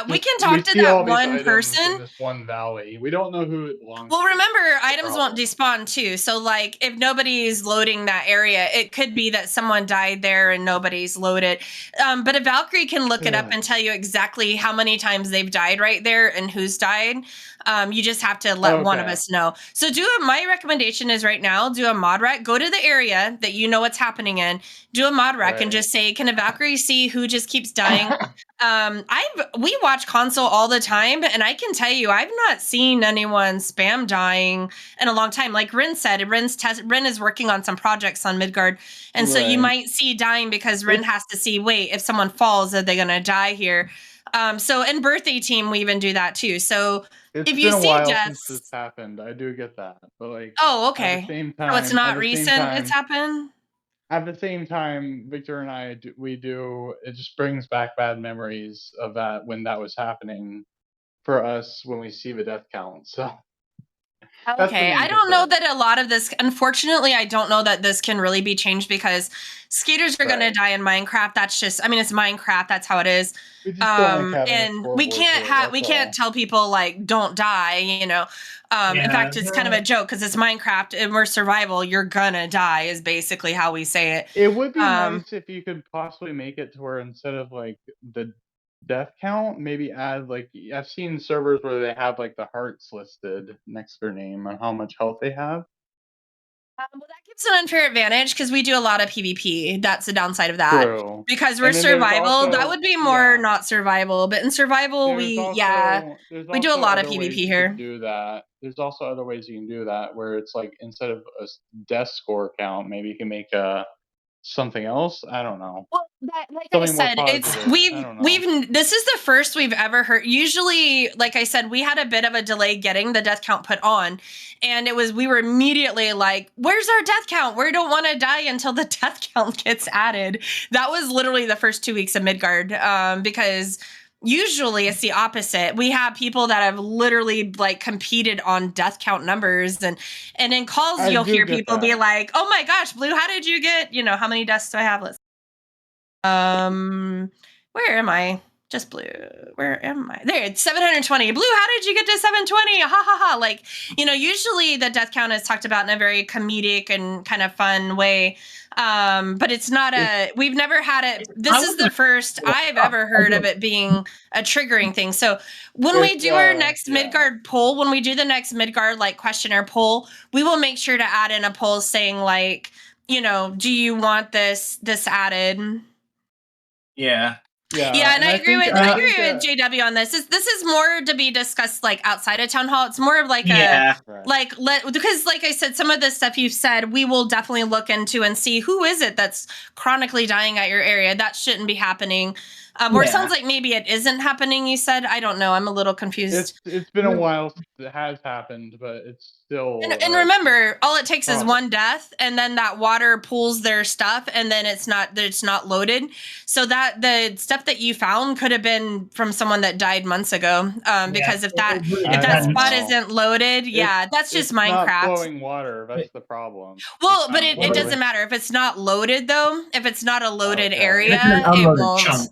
we can talk to that one person. In this one valley, we don't know who it belongs. Well, remember, items won't despawn too. So, like, if nobody's loading that area, it could be that someone died there and nobody's loaded. But a Valkyrie can look it up and tell you exactly how many times they've died right there and who's died. You just have to let one of us know. So, my recommendation is right now, do a mod rec. Go to the area that you know what's happening in. Do a mod rec and just say, can a Valkyrie see who just keeps dying? We watch console all the time, and I can tell you, I've not seen anyone spam dying in a long time. Like Rin said, Rin is working on some projects on Midgard, and so you might see dying because Rin has to see, wait, if someone falls, are they going to die here? So in birthday team, we even do that too. So if you see deaths, since this happened, I do get that, but like, okay, at the same time, so it's not recent. It's happened. At the same time, Victor and I, it just brings back bad memories of that when that was happening for us when we see the death count. So. Okay, I don't know that a lot of this, unfortunately, I don't know that this can really be changed because skaters are going to die in Minecraft. That's just, it's Minecraft. That's how it is. We just don't like and we can't tell people like, don't die, In fact, it's kind of a joke because it's Minecraft and we're survival. You're gonna die is basically how we say it. It would be nice if you could possibly make it to where instead of like the death count, maybe add like I've seen servers where they have like the hearts listed next to their name and how much health they have. Well, that gives an unfair advantage because we do a lot of PvP. That's the downside of that. True. Because we're And then there's survival, that also would be more yeah. not survival. But in survival, There's we also do a lot of other PvP ways you here. could do that. There's also other ways you can do that where it's like instead of a death score count, maybe you can make a something else. I don't know. Well, like I Something more said, it's positive. I don't know. this is the first we've ever heard. Usually, like I said, we had a bit of a delay getting the death count put on, and we were immediately like, "Where's our death count? We don't want to die until the death count gets added." That was literally the first 2 weeks of Midgard, because usually it's the opposite. We have people that have literally like competed on death count numbers, and in calls I you'll do hear get people be that. like, "Oh my gosh, Blue, how did you get? How many deaths do I have?" Let's where am I? Just Blue. Where am I? There, it's 720. Blue, how did you get to 720? Ha ha ha. Like, usually the death count is talked about in a very comedic and kind of fun way. But it's not we've never had it. This is the first I've ever heard of it being a triggering thing. So when we do our next Midgard poll, when we do the next Midgard like questionnaire poll, we will make sure to add in a poll saying like, do you want this added? Yeah, and I agree with JW on this. This is more to be discussed like outside of town hall. It's more of like because like I said, some of the stuff you've said, we will definitely look into and see who is it that's chronically dying at your area. That shouldn't be happening. Or it sounds like maybe it isn't happening. You said, I don't know. I'm a little confused. It's been a while since it has happened, but it's still. And remember, all it takes is one death, and then that water pulls their stuff, and then it's not loaded. So that the stuff that you found could have been from someone that died months ago. Because if that spot isn't loaded, that's just Minecraft. Not flowing water. That's the problem. Well, but it doesn't matter if it's not loaded though. If it's not a loaded area, it won't. Chunk.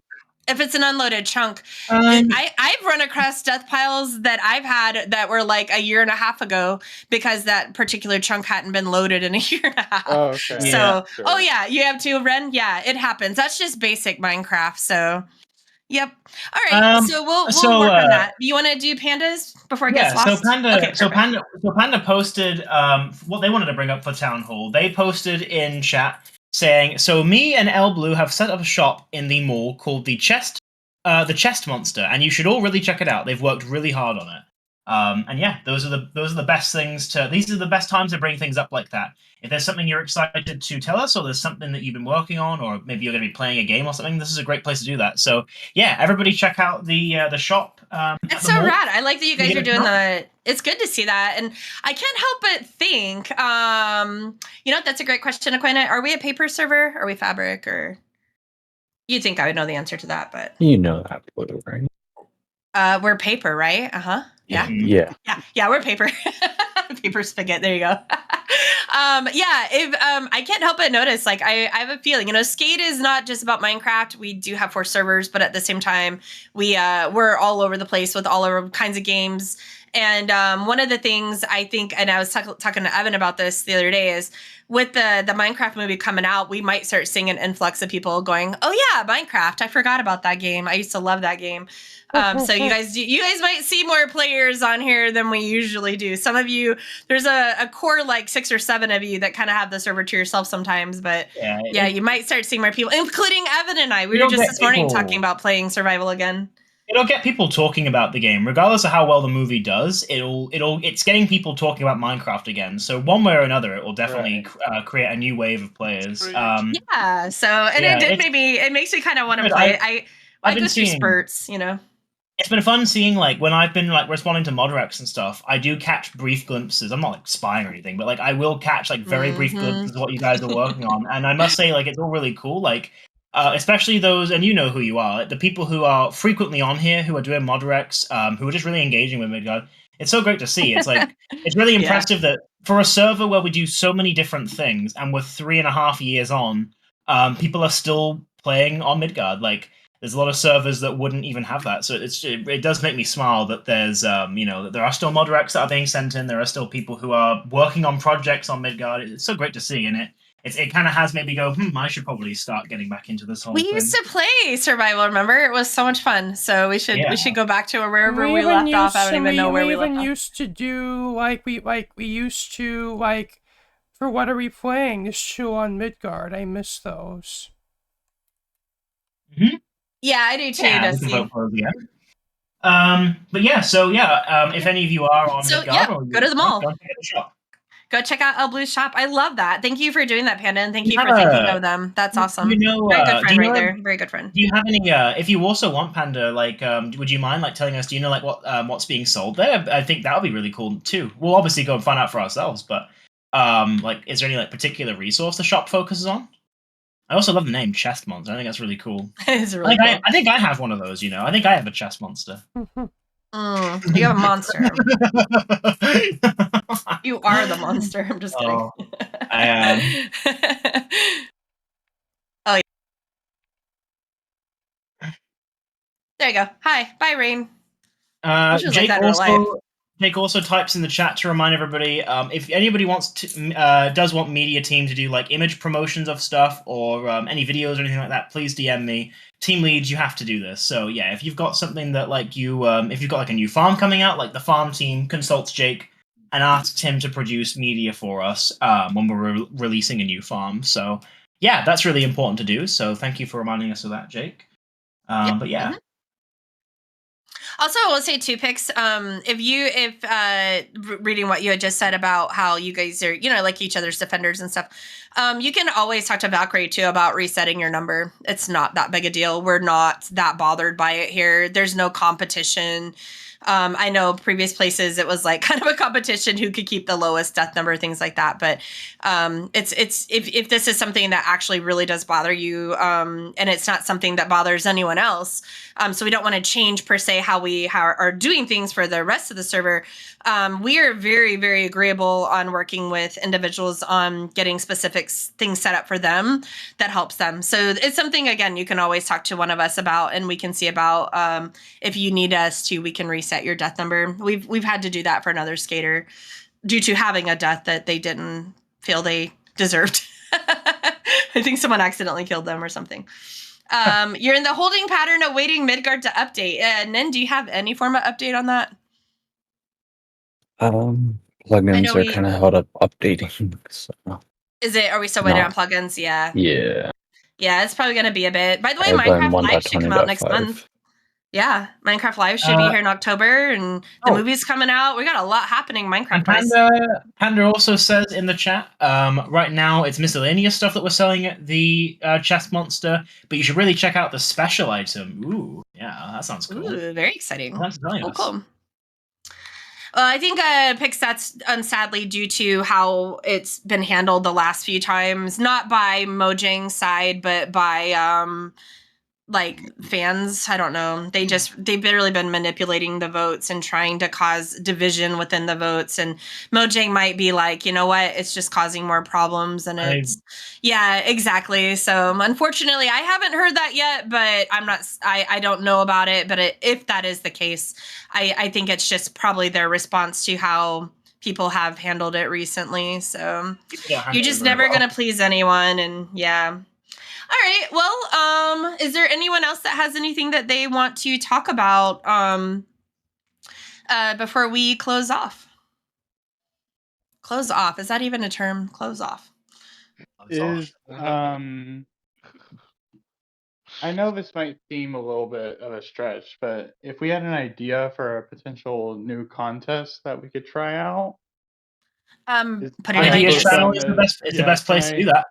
If it's an unloaded chunk, I've run across death piles that I've had that were like a year and a half ago because that particular chunk hadn't been loaded in a year and a half. Oh, okay. So, you have two, Ren? Yeah, it happens. That's just basic Minecraft. So, yep. All right. So we'll work on that. You want to do pandas before it gets lost? Panda posted what they wanted to bring up for Town Hall. They posted in chat saying, so me and L Blue have set up a shop in the mall called the Chest Monster, and you should all really check it out. They've worked really hard on it. And those are the best things these are the best times to bring things up like that. If there's something you're excited to tell us, or there's something that you've been working on, or maybe you're going to be playing a game or something, this is a great place to do that. So yeah, everybody check out the shop. It's so rad. I like that you guys are doing that. It's good to see that. And I can't help but think, that's a great question, Aquina. Are we a paper server? Are we fabric? Or you'd think I would know the answer to that, but You know that, Blue, right? we're paper, right? Uh-huh. Yeah. Yeah. We're paper. Paper spigot. There you go. If I can't help but notice, like I have a feeling, Skade is not just about Minecraft. We do have 4 servers, but at the same time, we're all over the place with all our kinds of games. And one of the things I think, and I was talking to Evan about this the other day, is with the Minecraft movie coming out, we might start seeing an influx of people going, "Oh yeah, Minecraft! I forgot about that game. I used to love that game." So you guys might see more players on here than we usually do. Some of you, there's a core like 6 or 7 of you that kind of have the server to yourself sometimes, but you might start seeing more people, including Evan and I. We were just this morning talking about playing survival again. It'll get people talking about the game, regardless of how well the movie does. It's getting people talking about Minecraft again. So one way or another, it will definitely create a new wave of players. It makes me kind of want to play it. I go through spurts, It's been fun seeing, like, when I've been, like, responding to Modrex and stuff, I do catch brief glimpses. I'm not, like, spying or anything, but, like, I will catch, like, very brief glimpses of what you guys are working on. And I must say, like, it's all really cool. Like, especially those, and you know who you are, the people who are frequently on here, who are doing Modrex, who are just really engaging with Midgard. It's so great to see. It's, like, it's really impressive that for a server where we do so many different things, and we're 3.5 years on, people are still playing on Midgard. Like, there's a lot of servers that wouldn't even have that, so it does make me smile that there's that there are still mod recs that are being sent in. There are still people who are working on projects on Midgard. It's so great to see, and it kind of has made me go, I should probably start getting back into this whole We thing. used to play survival, remember? It was so much fun. So we should go back to wherever we left off. I don't even know where we left off. We used to do we used to for what are we playing? This show on Midgard. I miss those. Mm-hmm. Yeah, I do too, yeah, Dusty. But yeah, so if any of you are on Midgard, or go to the mall. Go check out the shop. Go check out El Blue's shop. I love that. Thank you for doing that, Panda, and thank you for thinking of them. That's awesome. Very good friend right there. Very good friend. Do you have any? If you also want Panda, would you mind telling us? Do you know what's being sold there? I think that would be really cool too. We'll obviously go and find out for ourselves, but is there any particular resource the shop focuses on? I also love the name Chest Monster. I think that's really cool. It's really cool. I think I have one of those. I think I have a chest monster. You have a monster. You are the monster. I'm just kidding. Oh, I am. Oh, yeah. There you go. Hi. Bye, Rain. Jake also types in the chat to remind everybody, if anybody does want media team to do image promotions of stuff or any videos or anything like that, please DM me. Team leads, you have to do this. So yeah, if you've got something that if you've got a new farm coming out, the farm team consults Jake and asks him to produce media for us when we're releasing a new farm. So yeah, that's really important to do. So thank you for reminding us of that, Jake. But yeah. Mm-hmm. Also, I will say too, Pix, reading what you had just said about how you guys are, each other's defenders and stuff, you can always talk to Valkyrie too about resetting your number. It's not that big a deal. We're not that bothered by it here. There's no competition. I know previous places it was kind of a competition who could keep the lowest death number, things like that. But it's if this is something that actually really does bother you, and it's not something that bothers anyone else, so we don't want to change per se how we are doing things for the rest of the server. We are very, very agreeable on working with individuals on getting specific things set up for them that helps them. So it's something, again, you can always talk to one of us about, and we can see about if you need us to, we can reset your death number. We've had to do that for another skater due to having a death that they didn't feel they deserved. I think someone accidentally killed them or something. You're in the holding pattern awaiting Midgard to update. Nen, do you have any form of update on that? Plugins are kind of held up updating. So. Are we still waiting on plugins? Yeah. Yeah. Yeah, it's probably going to be a bit. By the way, Minecraft Live should come out next month. Yeah, Minecraft Live should be here in October, and the movie's coming out. We got a lot happening Minecraft-wise. Panda also says in the chat, right now it's miscellaneous stuff that we're selling at the Chest Monster, but you should really check out the special item. Ooh, yeah, that sounds cool. Ooh, very exciting. Well, cool. I think Pix, that's sadly due to how it's been handled the last few times, not by Mojang's side, but by fans. I don't know. They've really been manipulating the votes and trying to cause division within the votes. And Mojang might be like, you know what? It's just causing more problems. And yeah, exactly. So unfortunately, I haven't heard that yet, but I don't know about it. But if that is the case, I think it's just probably their response to how people have handled it recently. So you're just never going to please anyone. And yeah. All right. Well, is there anyone else that has anything that they want to talk about before we close off? Close off. Is that even a term? Close off. I know this might seem a little bit of a stretch, but if we had an idea for a potential new contest that we could try out, put it in Ideas channel is the best place to do that.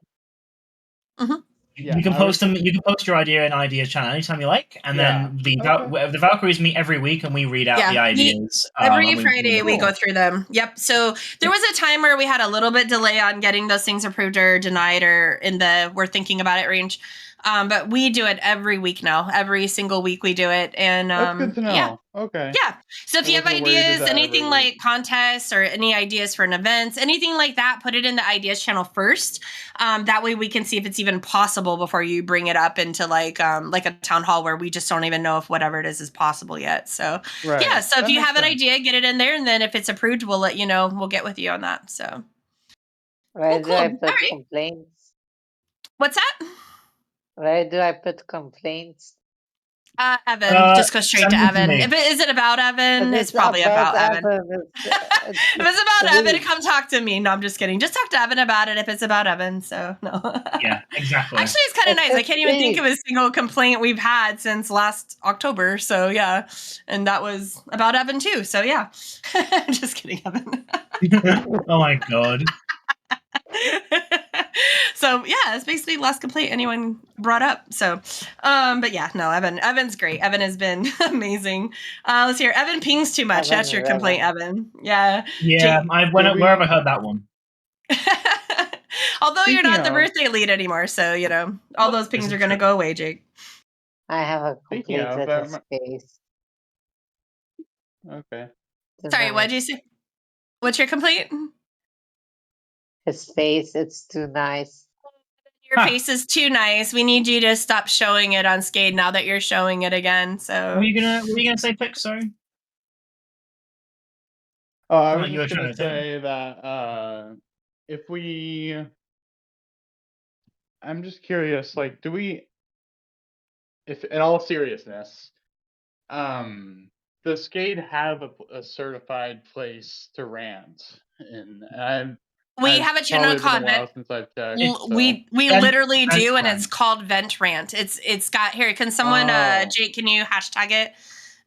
Mm-hmm. Yeah, you can post them. You can post your idea in Ideas channel anytime you like, and then the Valkyries meet every week, and we read out the ideas. Every Friday we go through them. Yep. So there was a time where we had a little bit delay on getting those things approved or denied, or in the we're thinking about it range. But we do it every week now. Every single week we do it, and that's good to know. Yeah. Okay. Yeah. So if you have ideas, anything like contests or any ideas for an event, anything like that, put it in the ideas channel first. That way we can see if it's even possible before you bring it up into like a town hall where we just don't even know if whatever it is possible yet. So yeah. So if you have an idea, get it in there, and then if it's approved, we'll let you know. We'll get with you on that. So. Where do I put complaints? What's that? Where do I put complaints? Evan. Just go straight Send to them to Evan. me. Is it about Evan? But It's probably about Evan. It's If it's about Evan, sweet. come talk to me. No, I'm just kidding. Just talk to Evan about it if it's about Evan. So no. Yeah, exactly. Actually, it's kind of It's nice. I just can't even think sweet. of a single complaint we've had since last October. So yeah, and that was about Evan too. So yeah, just kidding, Evan. Oh my god. So yeah, it's basically the last complaint anyone brought up. So, but yeah, no, Evan's great. Evan has been amazing. Let's hear. Evan pings too much. Evan That's your is complaint, Evan. Evan. Yeah. Yeah, where have I heard that one? Although you're Speaking not the of- birthday lead anymore, so you know all those pings This are is gonna true. go away, Jake. I have a Speaking complaint of, with his face. okay. Too Sorry, what nice. did you say? What's your complaint? His face, it's too nice. Your Huh. face is too nice. We need you to stop showing it on Skade now that you're showing it again. What So were you gonna say, Pix? Sorry. Oh, I Oh, was you were just trying gonna to say. say that if we, I'm just curious, like, do we, if in all seriousness, does Skade have a certified place to rant in? And we I've have a channel probably been a called while since I've checked, It's so we Vent- literally Vent do, and Rant. it's called Vent Rant. It's got here. Can someone Oh. Jake, can you hashtag it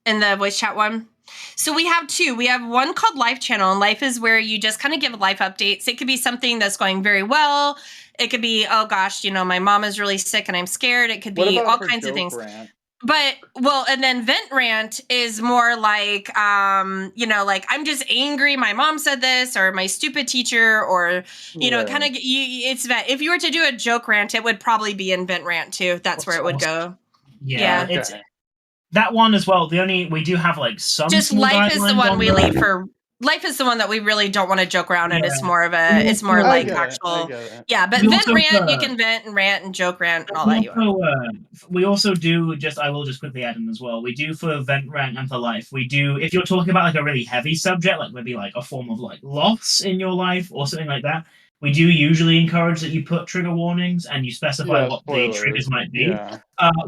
in the voice chat one? So we have two. We have one called Life Channel, and Life is where you just kind of give life updates. It could be something that's going very well. It could be, oh gosh, you know, my mom is really sick and I'm scared. It could What be all about for kinds of joke things. rant? But well, and then Vent Rant is more like you know, like I'm just angry my mom said this, or my stupid teacher, or you know, kind of Right. it's Vent. If you were to do a joke rant, it would probably be in Vent Rant too. That's where it would go. Yeah, Yeah. it's that one as well. We do have like some Just small Life is the guidelines one on we the- leave for Life is the one that we really don't want to joke around in. It's Yeah. more of a it's more I like get it. I actual get it. yeah, but We Vent also, Rant, you can vent and rant and joke rant and all We that you want. also do I will just quickly add in as well. We do for Vent Rant and for Life. We do if you're talking about like a really heavy subject, like maybe like a form of like loss in your life or something like that. We do usually encourage that you put trigger warnings and you specify Yeah, what the triggers spoilers. might be. Yeah.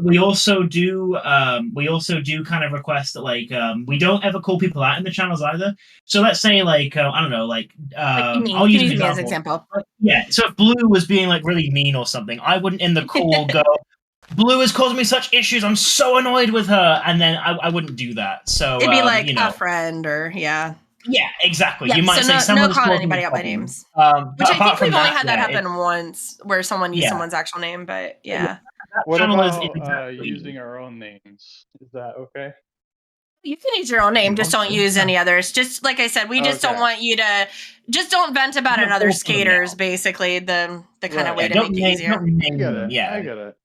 We also do kind of request that like we don't ever call people out in the channels either. So let's say like I don't know like Like me. I'll You use can an use me as example. example. Yeah, so if Blue was being like really mean or something, I wouldn't in the call go, Blue is causing me such issues. I'm so annoyed with her, and then I wouldn't do that. So It'd be like you know, a friend or yeah. yeah, exactly. Yeah, You might so say no someone is calling causing me anybody out by problems. names. But Which I apart think we've from only that, had that yeah, happen once where someone used yeah, someone's actual name, but yeah. that What channel is about exactly. using our own names? Is that okay? You can use your own name, just don't use Yeah. any others. Just like I said, we just don't Okay. want you to just don't vent about Don't another call somebody skaters, out. basically the kind of Right. way Yeah, to don't make it name easier. I name get them. it. Yeah, I get it.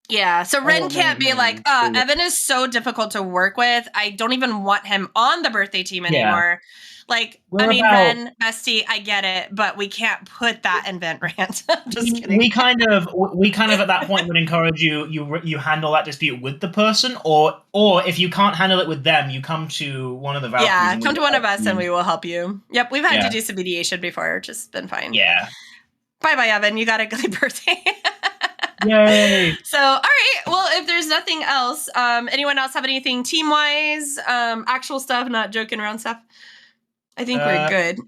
Yeah, so I Ren won't can't name be like, names. Yeah. Evan is so difficult to work with. I don't even want him on the birthday team Yeah. anymore. Like, We're I mean, about- Ren, bestie, I get it, but we can't put that in Vent Rant. Just kidding. we kind of at that point would encourage you handle that dispute with the person, or if you can't handle it with them, you come to one of the Valkyries. Yeah, and come we to will one of help us you. and we will help you. Yep, we've had Yeah. to do some mediation before, just been fine. Yeah. Bye, Evan. You got a good birthday. Yay. So, all right. Well, if there's nothing else, anyone else have anything team wise, actual stuff, not joking around stuff? I think we're good.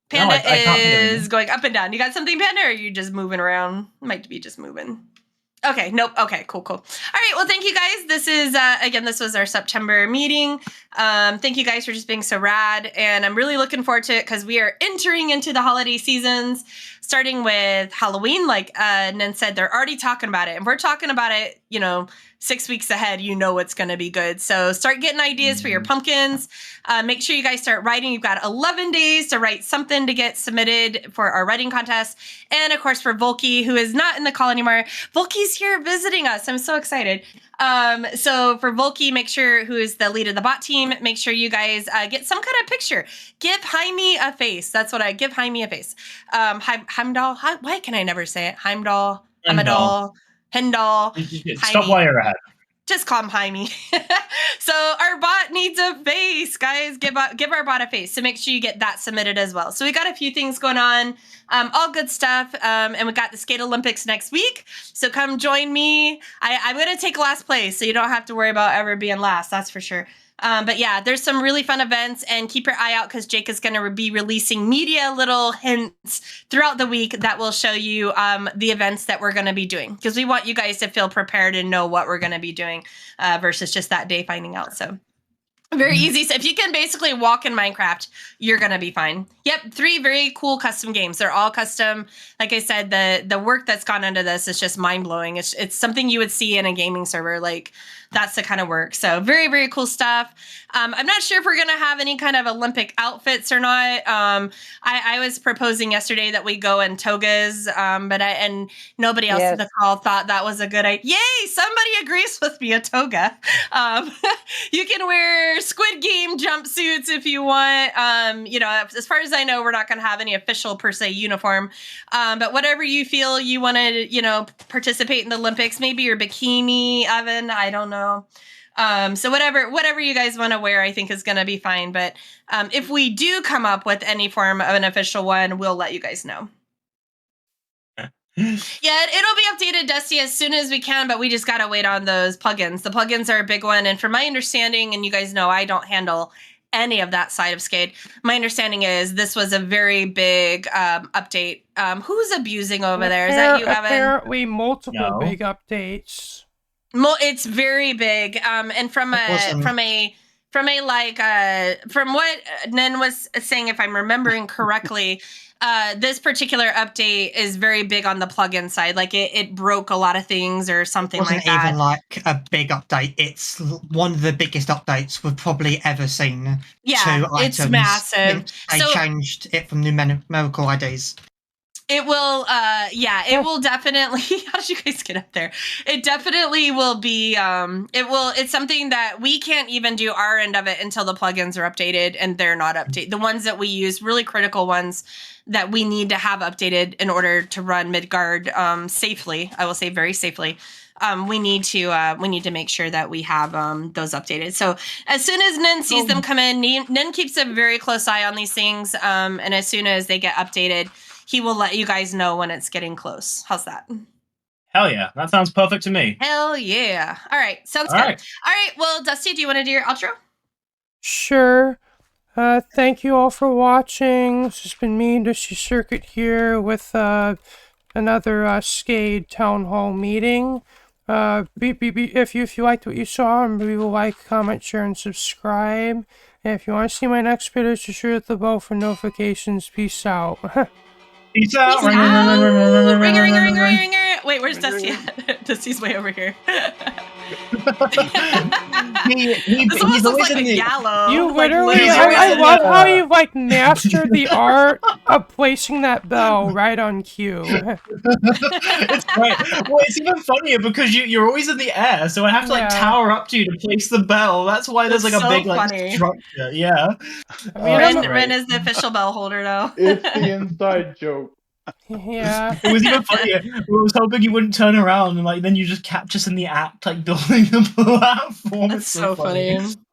Panda I can't think of anything. is going up and down. You got something, Panda, or are you just moving around? Might be just moving. Okay, nope. Okay, cool. All right, well, thank you guys. This is, again, this was our September meeting. Thank you guys for just being so rad, and I'm really looking forward to it because we are entering into the holiday seasons, starting with Halloween. Like Nen said, they're already talking about it, and we're talking about it, 6 weeks ahead. You know it's going to be good. So start getting ideas for your pumpkins. Make sure you guys start writing. You've got 11 days to write something to get submitted for our writing contest. And of course, for Volky, who is not in the call anymore, Volky's here visiting us. I'm so excited. So for Volky, make sure, who is the lead of the bot team, make sure you guys get some kind of picture. Give Jaime a face. That's what I give Jaime a face. Heimdall. Why can I never say it? Heimdall. Hendal. Stop while you're ahead. just call him Jaime. So our bot needs a face, guys. Give our bot a face. So make sure you get that submitted as well. So we got a few things going on, all good stuff. And we got the Skate Olympics next week. So come join me. I'm gonna take last place, so you don't have to worry about ever being last. That's for sure. But yeah, there's some really fun events, and keep your eye out because Jake is going to be releasing media little hints throughout the week that will show you the events that we're going to be doing, because we want you guys to feel prepared and know what we're going to be doing versus just that day finding out. So very easy. So if you can basically walk in Minecraft, you're going to be fine. Yep. 3 very cool custom games. They're all custom. Like I said, the work that's gone into this is just mind blowing. It's something you would see in a gaming server. Like, that's the kind of work. So very, very cool stuff. I'm not sure if we're going to have any kind of Olympic outfits or not. I was proposing yesterday that we go in togas, and nobody else in the call thought that was a good idea. Yay! Somebody agrees with me, a toga. You can wear Squid Game jumpsuits if you want. As far as I know, we're not going to have any official per se uniform. But whatever you feel you want to, participate in the Olympics, maybe your bikini, Evan, I don't know. So whatever you guys want to wear, I think is going to be fine. But if we do come up with any form of an official one, we'll let you guys know. Yeah, it'll be updated, Dusty, as soon as we can, but we just got to wait on those plugins. The plugins are a big one. And from my understanding, and you guys know I don't handle any of that side of Skade, my understanding is this was a very big update. Who's abusing over there? Is that you, Evan? Apparently multiple big updates. It's very big. And from what Nen was saying, if I'm remembering correctly, this particular update is very big on the plugin side. Like it broke a lot of things or something like that. It wasn't even like a big update. It's one of the biggest updates we've probably ever seen. Yeah, it's massive. They changed it from numerical IDs. It will, it will definitely, how did you guys get up there? It definitely will be, it's something that we can't even do our end of it until the plugins are updated, and they're not updated. The ones that we use, really critical ones that we need to have updated in order to run Midgard safely, I will say very safely. We need to make sure that we have those updated. So as soon as Nen sees them come in, Nen keeps a very close eye on these things, and as soon as they get updated, he will let you guys know when it's getting close. How's that? Hell yeah. That sounds perfect to me. Hell yeah. All right. Sounds good. All right. Well, Dusty, do you want to do your outro? Sure. Thank you all for watching. This has been me, Dusty Circuit, here with another Skade Town Hall meeting. If you liked what you saw, remember to like, comment, share, and subscribe. And if you want to see my next video, just sure hit the bell for notifications. Peace out. Peace out. Ringer. Wait, where's Dusty at? Dusty's way over here. This almost looks like a gallows. You literally, I love how you mastered the art of placing that bell right on cue. It's great. Well, it's even funnier because you're always in the air, so I have to tower up to you to place the bell. That's why there's a big structure. Yeah. Ren is the official bell holder now. It's the inside joke. Yeah. It was even funnier. I was hoping you wouldn't turn around and then you just catch us in the act, building the platform. That's so funny.